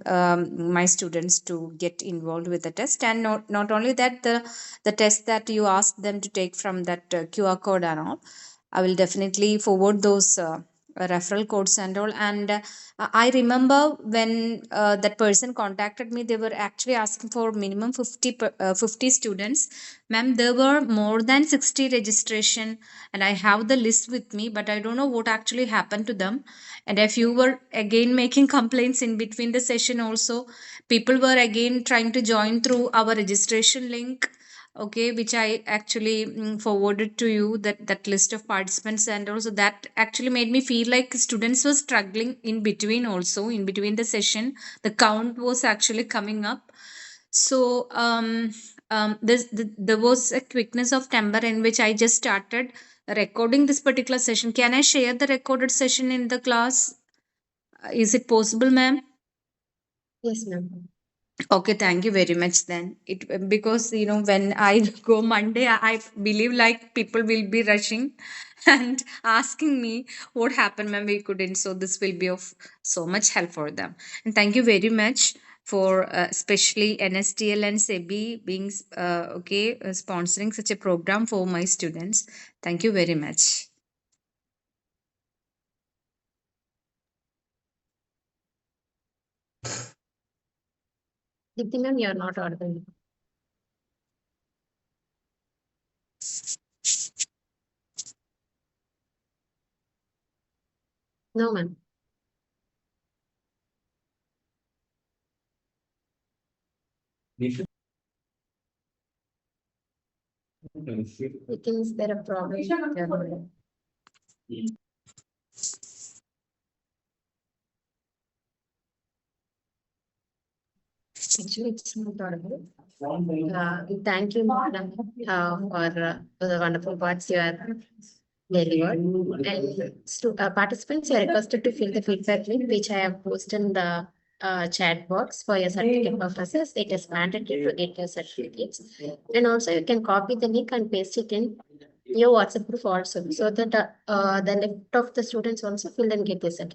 B: my students to get involved with the test, and not only that, the test that you asked them to take from that QR code and all, I will definitely forward those referral codes and all. And I remember when that person contacted me, they were actually asking for minimum 50 students. Ma'am, there were more than 60 registration, and I have the list with me, but I don't know what actually happened to them. And if you were again making complaints in between the session also, people were again trying to join through our registration link, okay, which I actually forwarded to you, that list of participants. And also that actually made me feel like students were struggling in between, also in between the session the count was actually coming up. So there was a quickness of temper in which I just started recording this particular session. Can I share the recorded session in the class? Is it possible, ma'am?
C: Yes, ma'am.
B: Okay, thank you very much then. Because when I go Monday, I believe like people will be rushing and asking me what happened, ma'am, we couldn't. So this will be of so much help for them. And thank you very much for especially NSTL and SEBI being sponsoring such a program for my students. Thank you very much.
C: Deepthi, ma'am, you're not audible. No, ma'am. I think is there a problem? Actually, it's not audible. Thank you, madam, for the wonderful words you are delivered. And participants, you are requested to fill the feedback link, which I have posted in the chat box for your certificate purposes. It is mandatory to get your certificates. And also you can copy the link and paste it in your WhatsApp group also, so that the left of the students also fill and get the certificate.